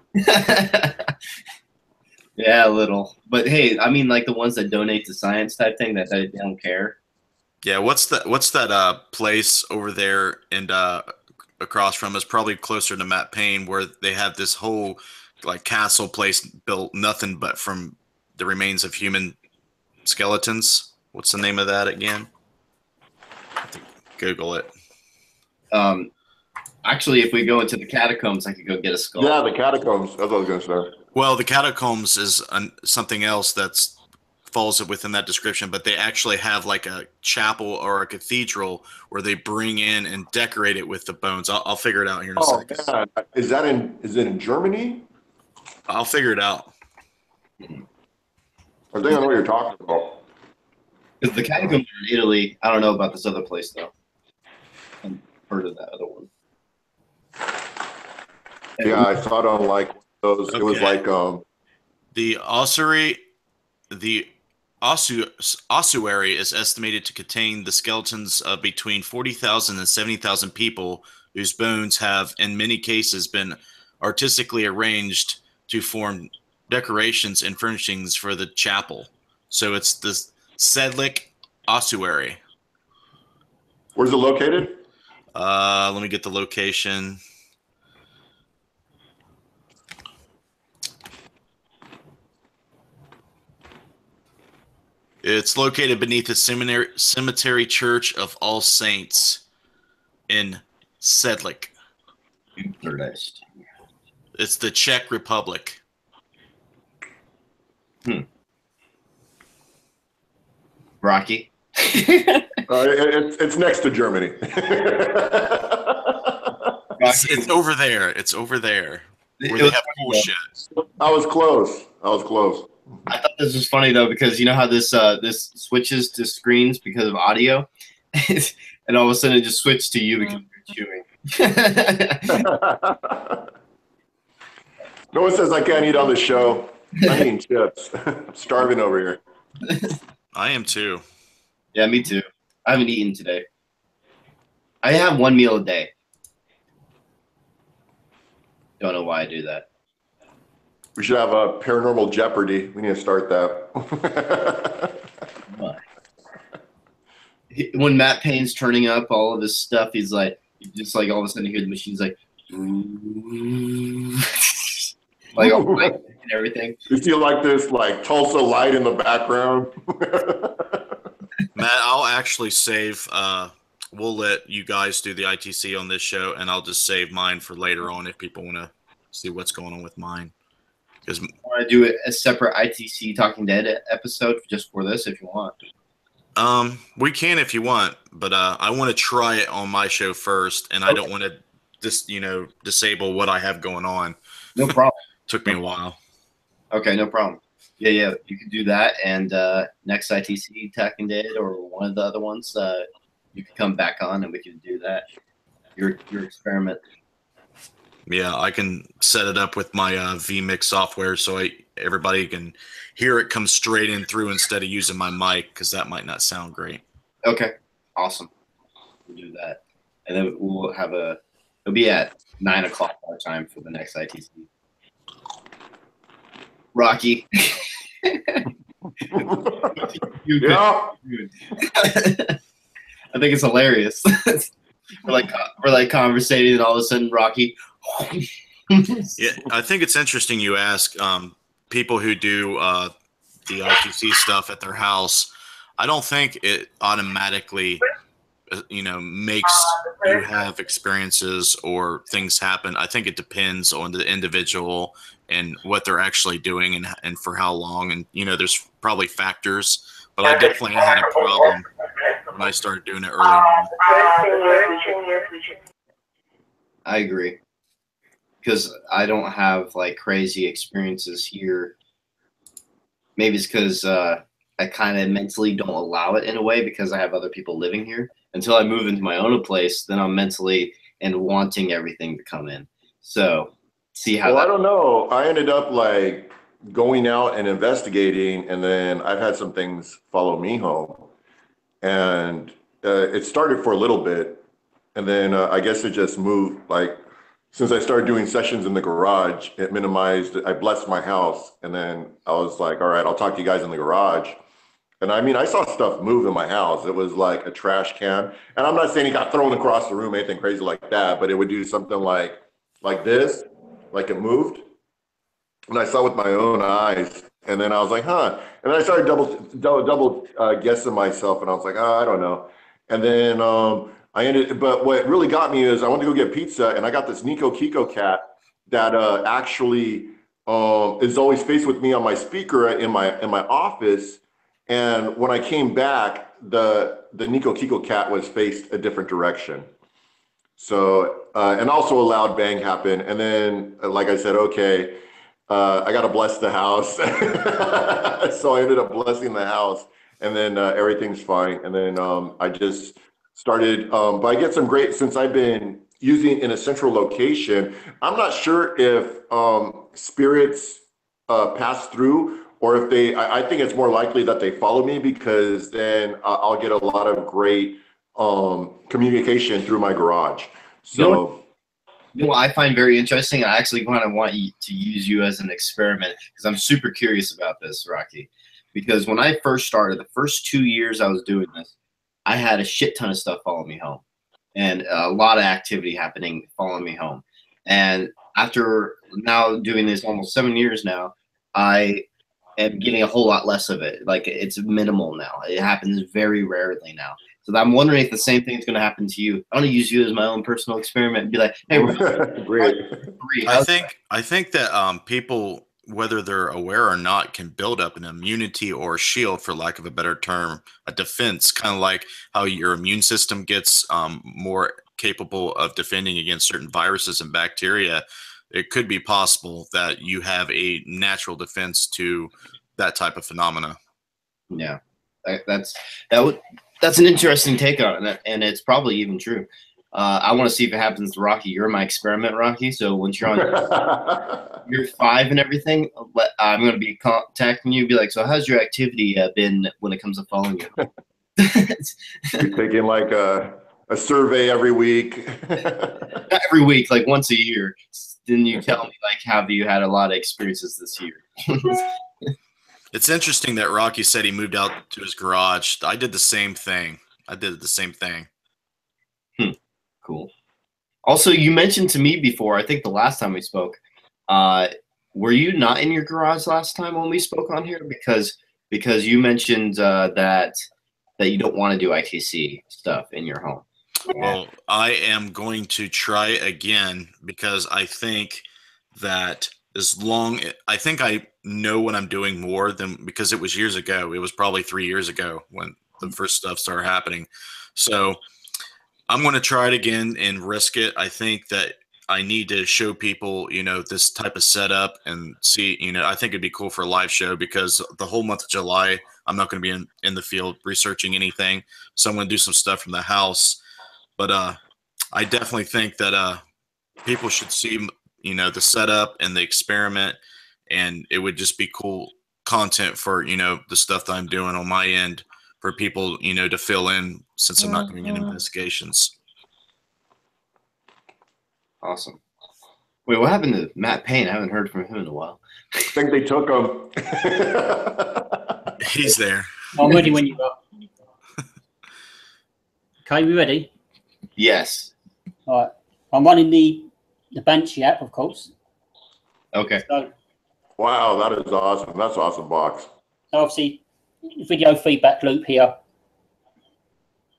Yeah, a little. But hey, I mean, like the ones that donate to science type thing that they don't care. Yeah, what's that place over there and across from us, probably closer to Matt Payne, where they have this whole like castle place built nothing but from the remains of human skeletons. What's the name of that again? Google it. Actually, if we go into the catacombs, I could go get a skull. Yeah, the catacombs. That's what I was going to say. Well, the catacombs is something else that's falls within that description, but they actually have like a chapel or a cathedral where they bring in and decorate it with the bones. I'll figure it out here in a second. Yeah. Is it in Germany? I'll figure it out. I think I know what you're talking about. Because the catacombs are in Italy. I don't know about this other place though. I've heard of that other one. Yeah, I saw it on like those. Okay. It was like the ossuary is estimated to contain the skeletons of between 40,000 and 70,000 people whose bones have, in many cases, been artistically arranged to form decorations and furnishings for the chapel. So it's the Sedlick ossuary. Where's it located? Let me get the location. It's located beneath the cemetery Church of All Saints in Sedlick. It's the Czech Republic. Rocky. It's next to Germany. It's over there. It's over there. Where they have bullshit. I was close. I thought this was funny though because you know how this switches to screens because of audio, and all of a sudden it just switched to you because you're chewing. No one says I can't eat on the show. I'm eating chips. I'm starving over here. I am too. Yeah, me too. I haven't eaten today. I have one meal a day. Don't know why I do that. We should have a Paranormal Jeopardy. We need to start that. When Matt Payne's turning up all of his stuff, he's like, just like all of a sudden you hear the machine's like, like all and everything. You feel like this, like Tulsa light in the background. Matt, I'll actually save. We'll let you guys do the ITC on this show, and I'll just save mine for later on if people want to see what's going on with mine. Because I want to do a separate ITC Talking Dead episode just for this if you want. We can if you want, but I want to try it on my show first, and I don't want to disable what I have going on. No problem. Took me a while. Okay, no problem. Yeah, you can do that, and next ITC Talking Dead or one of the other ones, you can come back on and we can do that. Your experiment. Yeah, I can set it up with my vMix software so everybody can hear it come straight in through instead of using my mic, because that might not sound great. Okay, awesome. We'll do that, and then we'll have it'll be at 9 o'clock our time for the next ITC. Rahkee. Yeah. I think it's hilarious. we're like conversating, and all of a sudden, Rahkee. Yeah, I think it's interesting you ask people who do the ITC stuff at their house. I don't think it automatically, makes you have experiences or things happen. I think it depends on the individual and what they're actually doing and for how long. And, there's probably factors, but I definitely had a problem when I started doing it early on. I agree. Because I don't have like crazy experiences here. Maybe it's because I kind of mentally don't allow it in a way because I have other people living here. Until I move into my own place, then I'm mentally and wanting everything to come in. So see how. Well, I don't know. I ended up like going out and investigating, and then I've had some things follow me home, and it started for a little bit, and then I guess it just moved. Like since I started doing sessions in the garage, it minimized. I blessed my house, and then I was like, all right, I'll talk to you guys in the garage. And I mean, I saw stuff move in my house. It was like a trash can. And I'm not saying it got thrown across the room, anything crazy like that, but it would do something like this, like it moved. And I saw with my own eyes. And then I was like, huh. And then I started double guessing myself. And I was like, oh, I don't know. And then but what really got me is I went to go get pizza. And I got this Nico Kiko cat that actually is always faced with me on my speaker in my office. And when I came back, the Nico Kiko cat was faced a different direction. So, and also a loud bang happened. And then, like I said, okay, I got to bless the house. So I ended up blessing the house, and then everything's fine. And then I just started, but I get some great, since I've been using in a central location, I'm not sure if spirits pass through, or if I think it's more likely that they follow me, because then I'll get a lot of great communication through my garage. So, what I find very interesting, I actually kind of want to use you as an experiment, because I'm super curious about this, Rahkee. Because when I first started, the first 2 years I was doing this, I had a shit ton of stuff following me home, and a lot of activity happening following me home. And after now doing this almost 7 years now, I am getting a whole lot less of it. Like, it's minimal now. It happens very rarely now. So I'm wondering if the same thing's going to happen to you. I want to use you as my own personal experiment and be like, hey, great. I think that people, whether they're aware or not, can build up an immunity or a shield, for lack of a better term, a defense, kind of like how your immune system gets more capable of defending against certain viruses and bacteria. It could be possible that you have a natural defense to that type of phenomena. Yeah, that's an interesting take on it, and it's probably even true. I want to see if it happens to Rahkee. You're my experiment, Rahkee. So once you're on year 5 and everything, I'm going to be contacting you. Be like, so how's your activity been when it comes to following you? You're taking like a survey every week. Not every week, like once a year. Then you tell me, like, have you had a lot of experiences this year? It's interesting that Rahkee said he moved out to his garage. I did the same thing. Cool. Also, you mentioned to me before, I think the last time we spoke, were you not in your garage last time when we spoke on here? Because you mentioned that you don't want to do ITC stuff in your home. Well, I am going to try again, because I think that I think I know what I'm doing more than, because it was years ago. It was probably 3 years ago when the first stuff started happening. So I'm going to try it again and risk it. I think that I need to show people, this type of setup and see, I think it'd be cool for a live show because the whole month of July, I'm not going to be in the field researching anything. So I'm going to do some stuff from the house. But I definitely think that people should see, the setup and the experiment, and it would just be cool content for, the stuff that I'm doing on my end for people, to fill in since I'm not doing any investigations. Awesome. Wait, what happened to Matt Payne? I haven't heard from him in a while. I think they took him. He's there. I'm ready when you are. Okay, we ready? Yes. All right. I'm running the Banshee app, of course. Okay. So Wow, that is awesome. That's awesome, Box. obviously, video feedback loop here.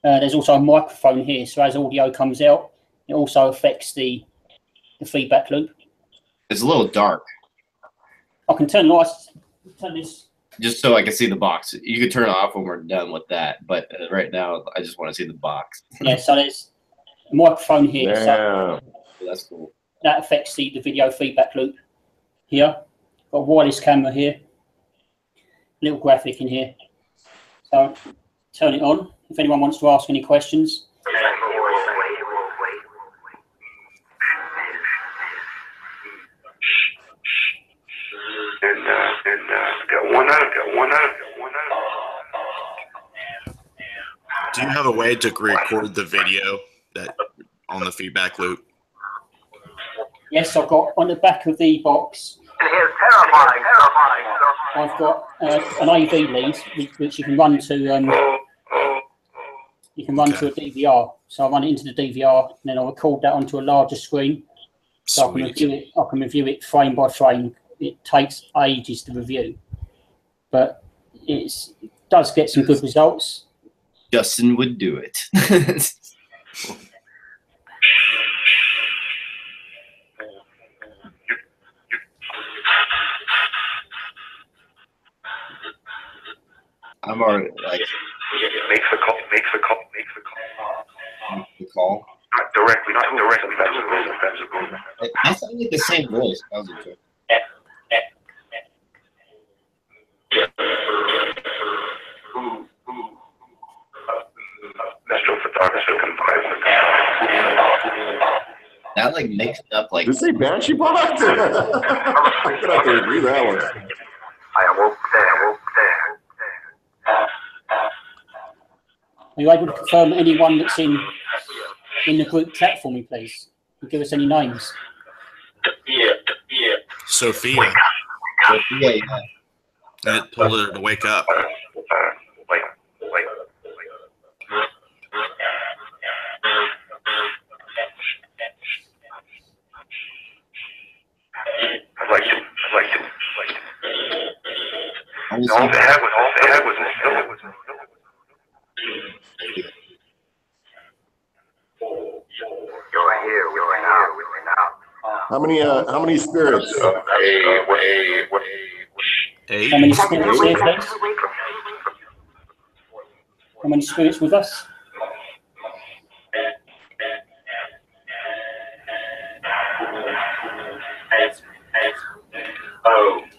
There's also a microphone here, so as audio comes out, it also affects the feedback loop. It's a little dark. I can turn lights. Turn this. Just so I can see the box. You can turn it off when we're done with that, but right now I just want to see the box. Yeah, so there's a microphone here. Yeah. So That's cool. that affects the video feedback loop here. Got a wireless camera here. Little graphic in here. So turn it on if anyone wants to ask any questions. Do you have a way to record the video that on the feedback loop? Yes, I've got on the back of the box. It is terrifying. I've got an AV lead which you can run to. You can run to a DVR. So I run it into the DVR, and then I record that onto a larger screen. So I can review it. I can review it frame by frame. It takes ages to review, but it does get some good results. Justin would do it. I'm already like Makes the call. the call. Not directly. That sounds like the same voice. That was a joke. That like mixed up like. Did it say Banshee Box? I'm gonna have to review that one. I awoke there. Are you able to confirm anyone that's in the group chat for me, please? And give us any names. Sophia. Yeah. And it told her to wake up. I'd like to. All they had was You're here now. How many spirits? Eight. How many spirits here, please? How many spirits with us?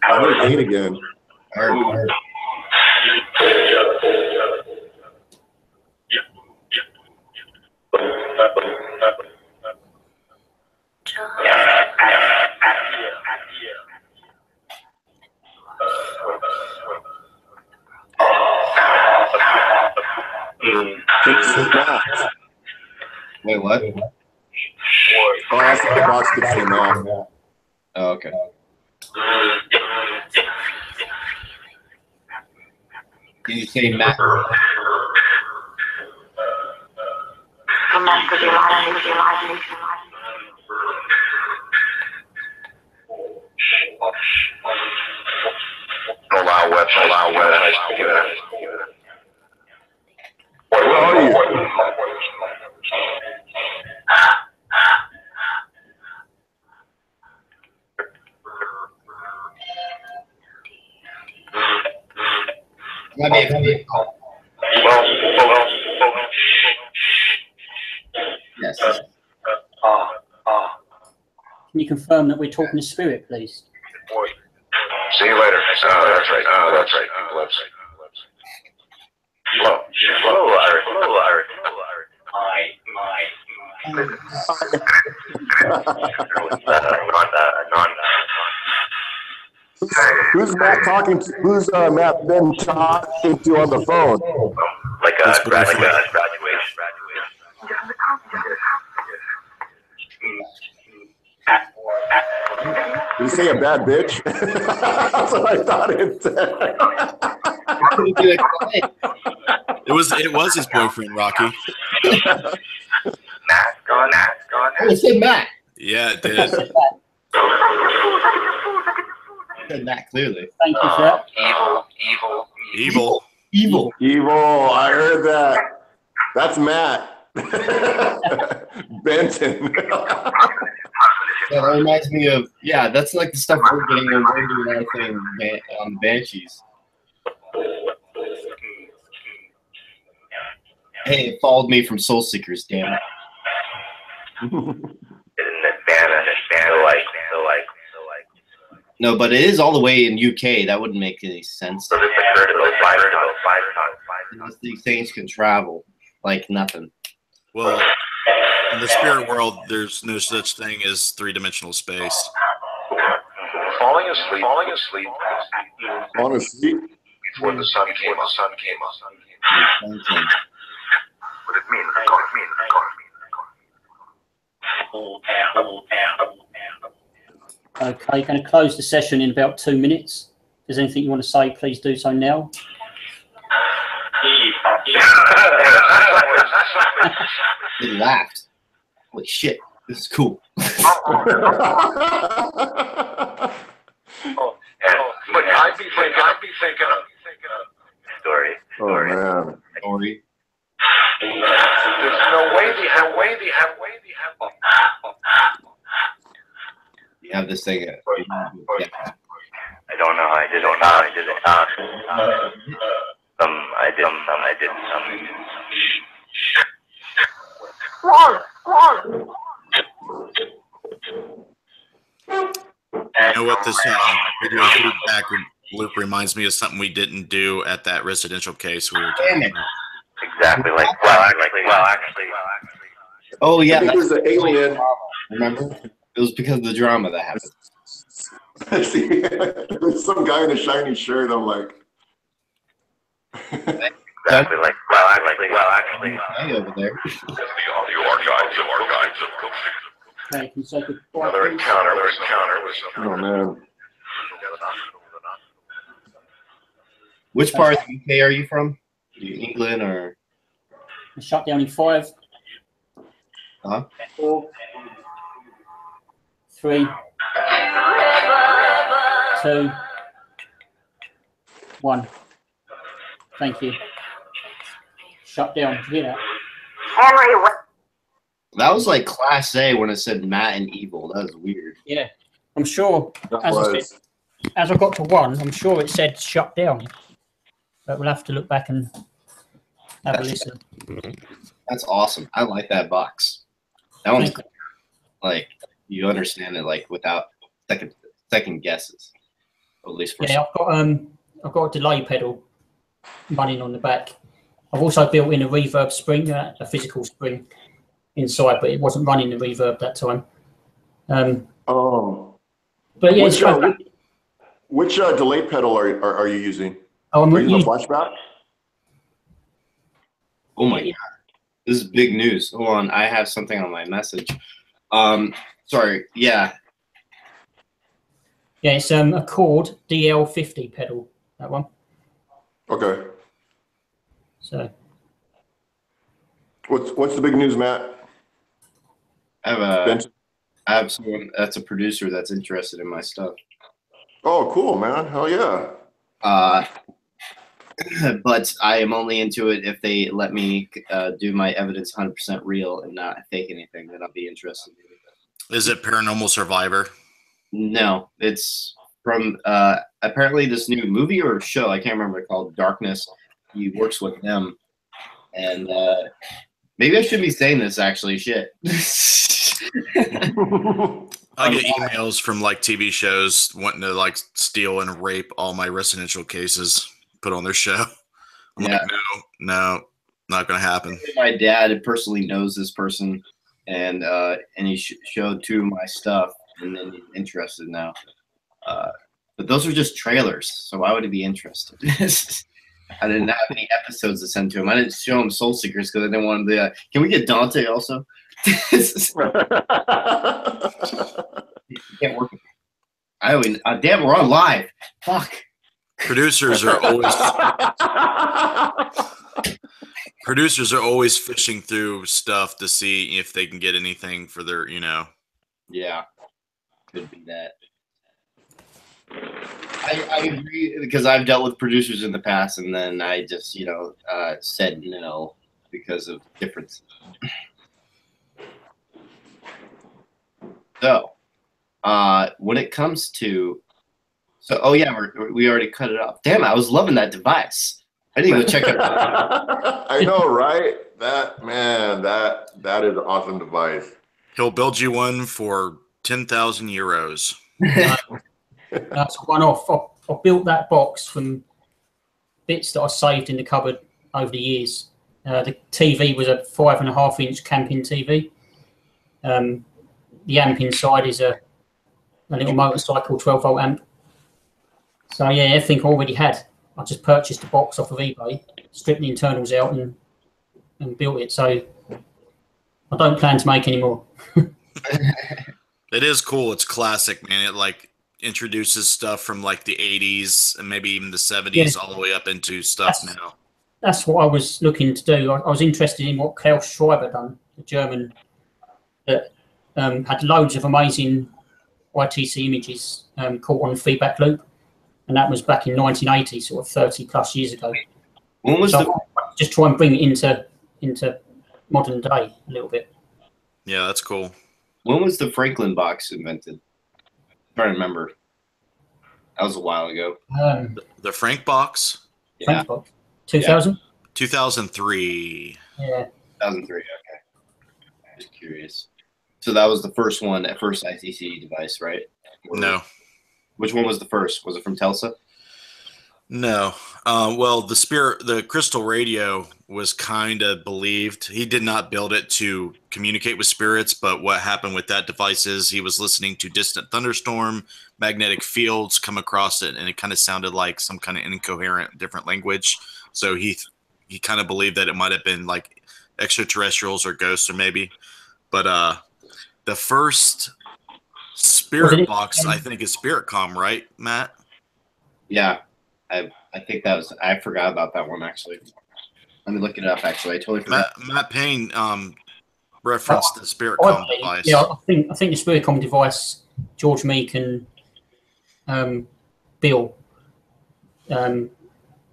I heard 8 again. I heard. Wait, what? Oh, I asked if the box could say Matt. Oh, okay. Did you say Matt? Allow web. Where are you? Let me call. you confirm that we're talking to Spirit, please? See you later. That's right. That's right. Hello. Hello, Larry. Hello, Larry. Who's Matt talking to? Who's Matt Benton talking to on the phone? Like a graduation. Did you say a bad bitch? That's what I thought it said. It was his boyfriend, Rahkee. Matt gone. Oh, it said Matt. Yeah, it did. It said Matt clearly. Thank you for that. Evil. Evil. I heard that. That's Matt Benton. Yeah, that reminds me of, yeah, that's like the stuff we're getting when we're doing our thing on Banshees. Hey, it followed me from Soul Seekers, damn it. No, but it is all the way in UK. That wouldn't make any sense. So this occurred about 5 times. Unless these things can travel like nothing. Well, in the spirit world, there's no such thing as three-dimensional space. Falling asleep. On a seat. Before the sun came up. What it means? Okay, going to close the session in about 2 minutes. If there's anything you want to say, please do so now. They laughed. Holy shit, this is cool. But I'd be thinking of story. Oh man. Story. There's no way they have. You have this thing. Yeah. I don't know. I did it. You know what? This video feedback loop reminds me of something we didn't do at that residential case we were talking about. Exactly. Actually. Oh yeah, I think there's an alien. remember? It was because of the drama that happened. I see. There's some guy in a shiny shirt. I'm like. Exactly. Actually. Hey, over there. The archives of Okay, can you say goodbye, another please? encounter with Oh man. Which part of the UK are you from? Are you England or? Shut down in 5, Huh? 4, 3, 2, 1. Thank you. Shut down. Did you hear that? That was like Class A when it said Matt and Evil. That was weird. Yeah. I'm sure, as I got to 1, I'm sure it said shut down. But we'll have to look back and have a listen. That's awesome. I like that box. That one's cool. Like you understand it like without second guesses. At least for Yeah, I've got a delay pedal running on the back. I've also built in a reverb spring, a physical spring inside, but it wasn't running the reverb that time. But yeah, which delay pedal are you using? I'm Are you using a flashback? Oh my god. This is big news. Hold on, I have something on my message. Sorry, yeah. Yeah, it's a Chord DL50 pedal, that one. Okay. So What's the big news, Matt? I have someone that's a producer that's interested in my stuff. Oh, cool, man. Hell yeah. But I am only into it if they let me do my evidence 100% real and not fake anything. Then I'll be interested. Is it Paranormal Survivor? No, it's from apparently this new movie or show. I can't remember, called Darkness. He works with them, and maybe I should be saying this actually. Shit. I get emails from like TV shows wanting to like steal and rape all my residential cases put on their show. I'm like, no, not gonna happen. My dad personally knows this person, and he showed 2 of my stuff, and then he's interested now. But those are just trailers, so why would he be interested? I didn't have any episodes to send to him. I didn't show him Soul Seekers because I didn't want him to. Can we get Dante also? Can't work. Damn, we're on live. Fuck. Producers are always fishing through stuff to see if they can get anything for their, Yeah, could be that. I agree because I've dealt with producers in the past, and then I just said no because of difference. So, when it comes to, we already cut it off. Damn, I was loving that device. I didn't even check it out. I know, right? That is an awesome device. He'll build you one for 10,000 euros. That's one off. I built that box from bits that I saved in the cupboard over the years. The TV was a 5.5-inch camping TV. The amp inside is a little motorcycle 12-volt amp. So yeah, everything I already had. I just purchased a box off of eBay, stripped the internals out, and built it. So I don't plan to make any more. It is cool. It's classic, man. It like introduces stuff from like the 80s and maybe even the 70s all the way up into stuff now. That's what I was looking to do. I was interested in what Klaus Schreiber done, the German that had loads of amazing ITC images caught on the feedback loop. And that was back in 1980, sort of 30 plus years ago. When was just try and bring it into modern day a little bit. Yeah, that's cool. When was the Franklin box invented? I'm trying to remember. That was a while ago. The Frank box? Yeah. Frank box. 2000? Yeah. 2003. Yeah. 2003, okay. Just curious. So that was the first one, that first ITC device, right? No. Which one was the first? Was it from Telsa? No. Well, the crystal radio was kind of believed. He did not build it to communicate with spirits, but what happened with that device is he was listening to distant thunderstorm, magnetic fields come across it, and it kind of sounded like some kind of incoherent different language. So he kind of believed that it might have been like extraterrestrials or ghosts or maybe. But the first spirit box, I think, is SpiritCom, right, Matt? Yeah. I think that was. I forgot about that one actually. Let me look it up. Actually, I totally forgot. Matt Payne referenced the SpiritCom device. Yeah, I think the SpiritCom device, George Meek and Bill. Early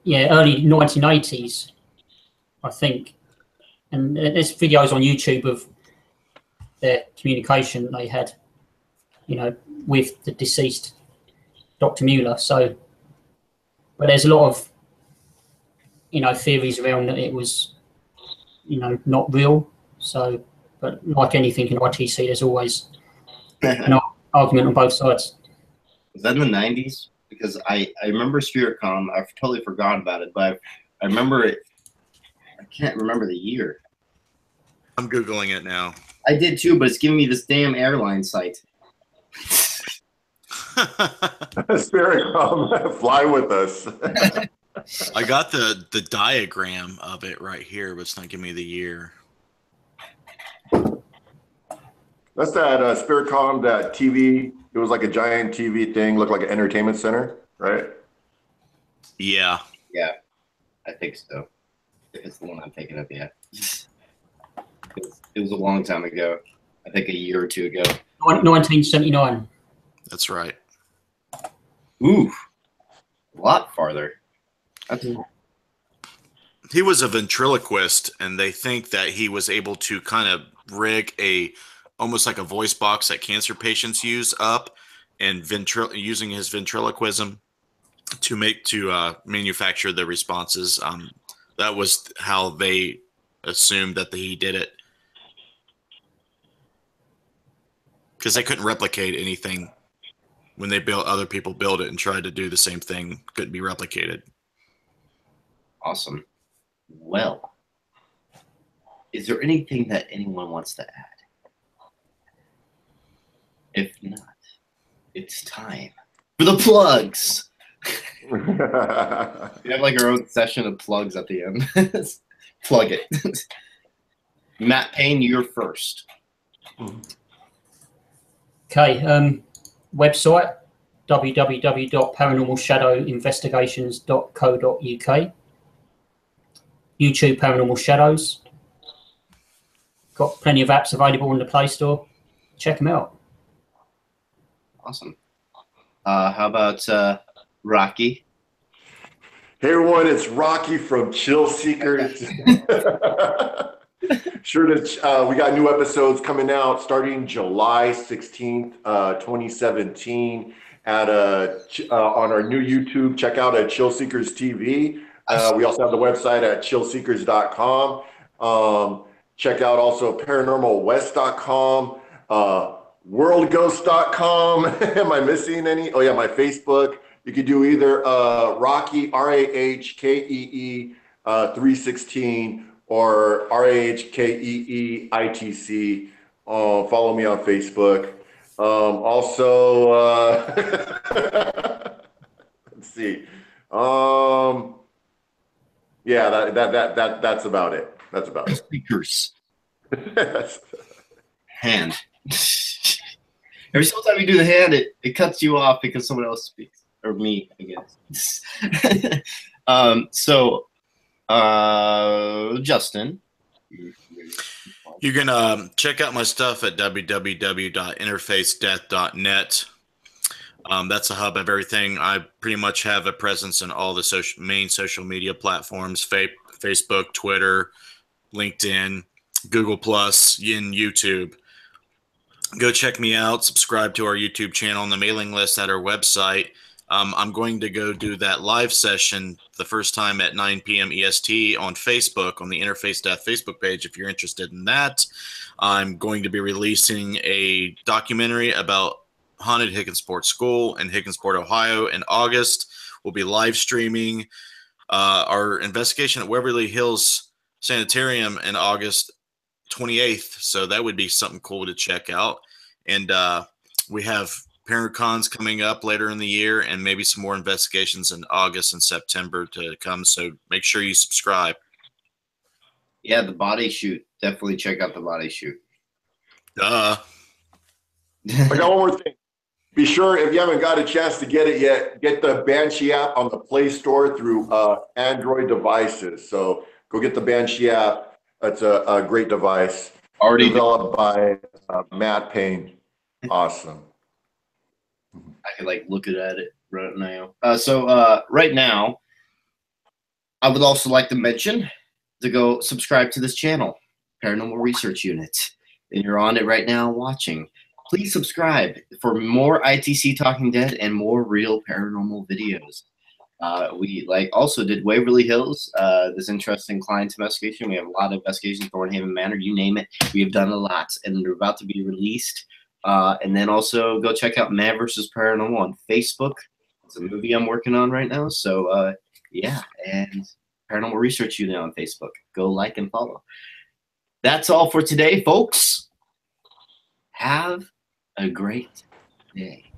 1980s, I think. And there's videos on YouTube of their communication they had, with the deceased Dr. Mueller. So. But there's a lot of, theories around that it was, not real. So, but like anything in ITC, there's always an argument on both sides. Was that in the 90s? Because I remember SpiritCom. I totally forgot about it, but I remember it. I can't remember the year. I'm Googling it now. I did too, but it's giving me this damn airline site. SpiritCom, fly with us. I got the diagram of it right here, but it's not giving me the year. That's that SpiritCom, that TV. It was like a giant TV thing, looked like an entertainment center, right? Yeah. Yeah, I think so. If it's the one I'm thinking of, yeah. It was a long time ago. I think a year or two ago. 1979. That's right. Ooh, a lot farther. He was a ventriloquist, and they think that he was able to kind of rig almost like a voice box that cancer patients use up, and using his ventriloquism to manufacture the responses. That was how they assumed that he did it. because they couldn't replicate anything when they built. Other people built it and tried to do the same thing. Couldn't be replicated. Awesome. Well, is there anything that anyone wants to add? If not, it's time for the plugs. We have like our own session of plugs at the end. Plug it. Matt Payne, you're first. Okay. Website www.paranormalshadowinvestigations.co.uk. YouTube Paranormal Shadows. Got plenty of apps available in the Play Store. Check them out. Awesome. How about Rahkee? Hey everyone, it's Rahkee from Chill Seekers. Sure to, we got new episodes coming out starting July 16th, 2017 at on our new YouTube. Check out at Chill Seekers TV. We also have the website at chillseekers.com. Check out also paranormalwest.com, worldghost.com. Am I missing any? Oh yeah, my Facebook. You could do either Rahkee, RAHKEE 316 or RAHKEE ITC. Follow me on Facebook. Also, let's see. Yeah, that's about it. That's about it. Speakers. Hand. Every single time you do the hand, it cuts you off because someone else speaks. Or me, I guess. Justin. You can check out my stuff at www.interfacedeath.net. That's a hub of everything. I pretty much have a presence in all the main social media platforms: Facebook, Twitter, LinkedIn, Google+, and YouTube. Go check me out. Subscribe to our YouTube channel and the mailing list at our website. I'm going to go do that live session the first time at 9 p.m. EST on Facebook, on the Interface Death Facebook page, if you're interested in that. I'm going to be releasing a documentary about haunted Hickensport School in Hickensport, Ohio in August. We'll be live streaming our investigation at Waverly Hills Sanitarium in August 28th. So that would be something cool to check out. And we have Paracons coming up later in the year, and maybe some more investigations in August and September to come. So make sure you subscribe. Yeah, the body shoot. Definitely check out the body shoot. Duh. I got one more thing. Be sure, if you haven't got a chance to get it yet, get the Banshee app on the Play Store through Android devices. So go get the Banshee app. That's a great device. Already developed by Matt Payne. Awesome. I could like look at it right now. Right now, I would also like to mention to go subscribe to this channel, Paranormal Research Unit. And you're on it right now watching. Please subscribe for more ITC Talking Dead and more real paranormal videos. We also did Waverly Hills, this interesting client investigation. We have a lot of investigations, Thornhaven Manor, you name it. We have done a lot, and they're about to be released. And then also go check out Man vs. Paranormal on Facebook. It's a movie I'm working on right now. So yeah, and Paranormal Research Unit on Facebook. Go like and follow. That's all for today, folks. Have a great day.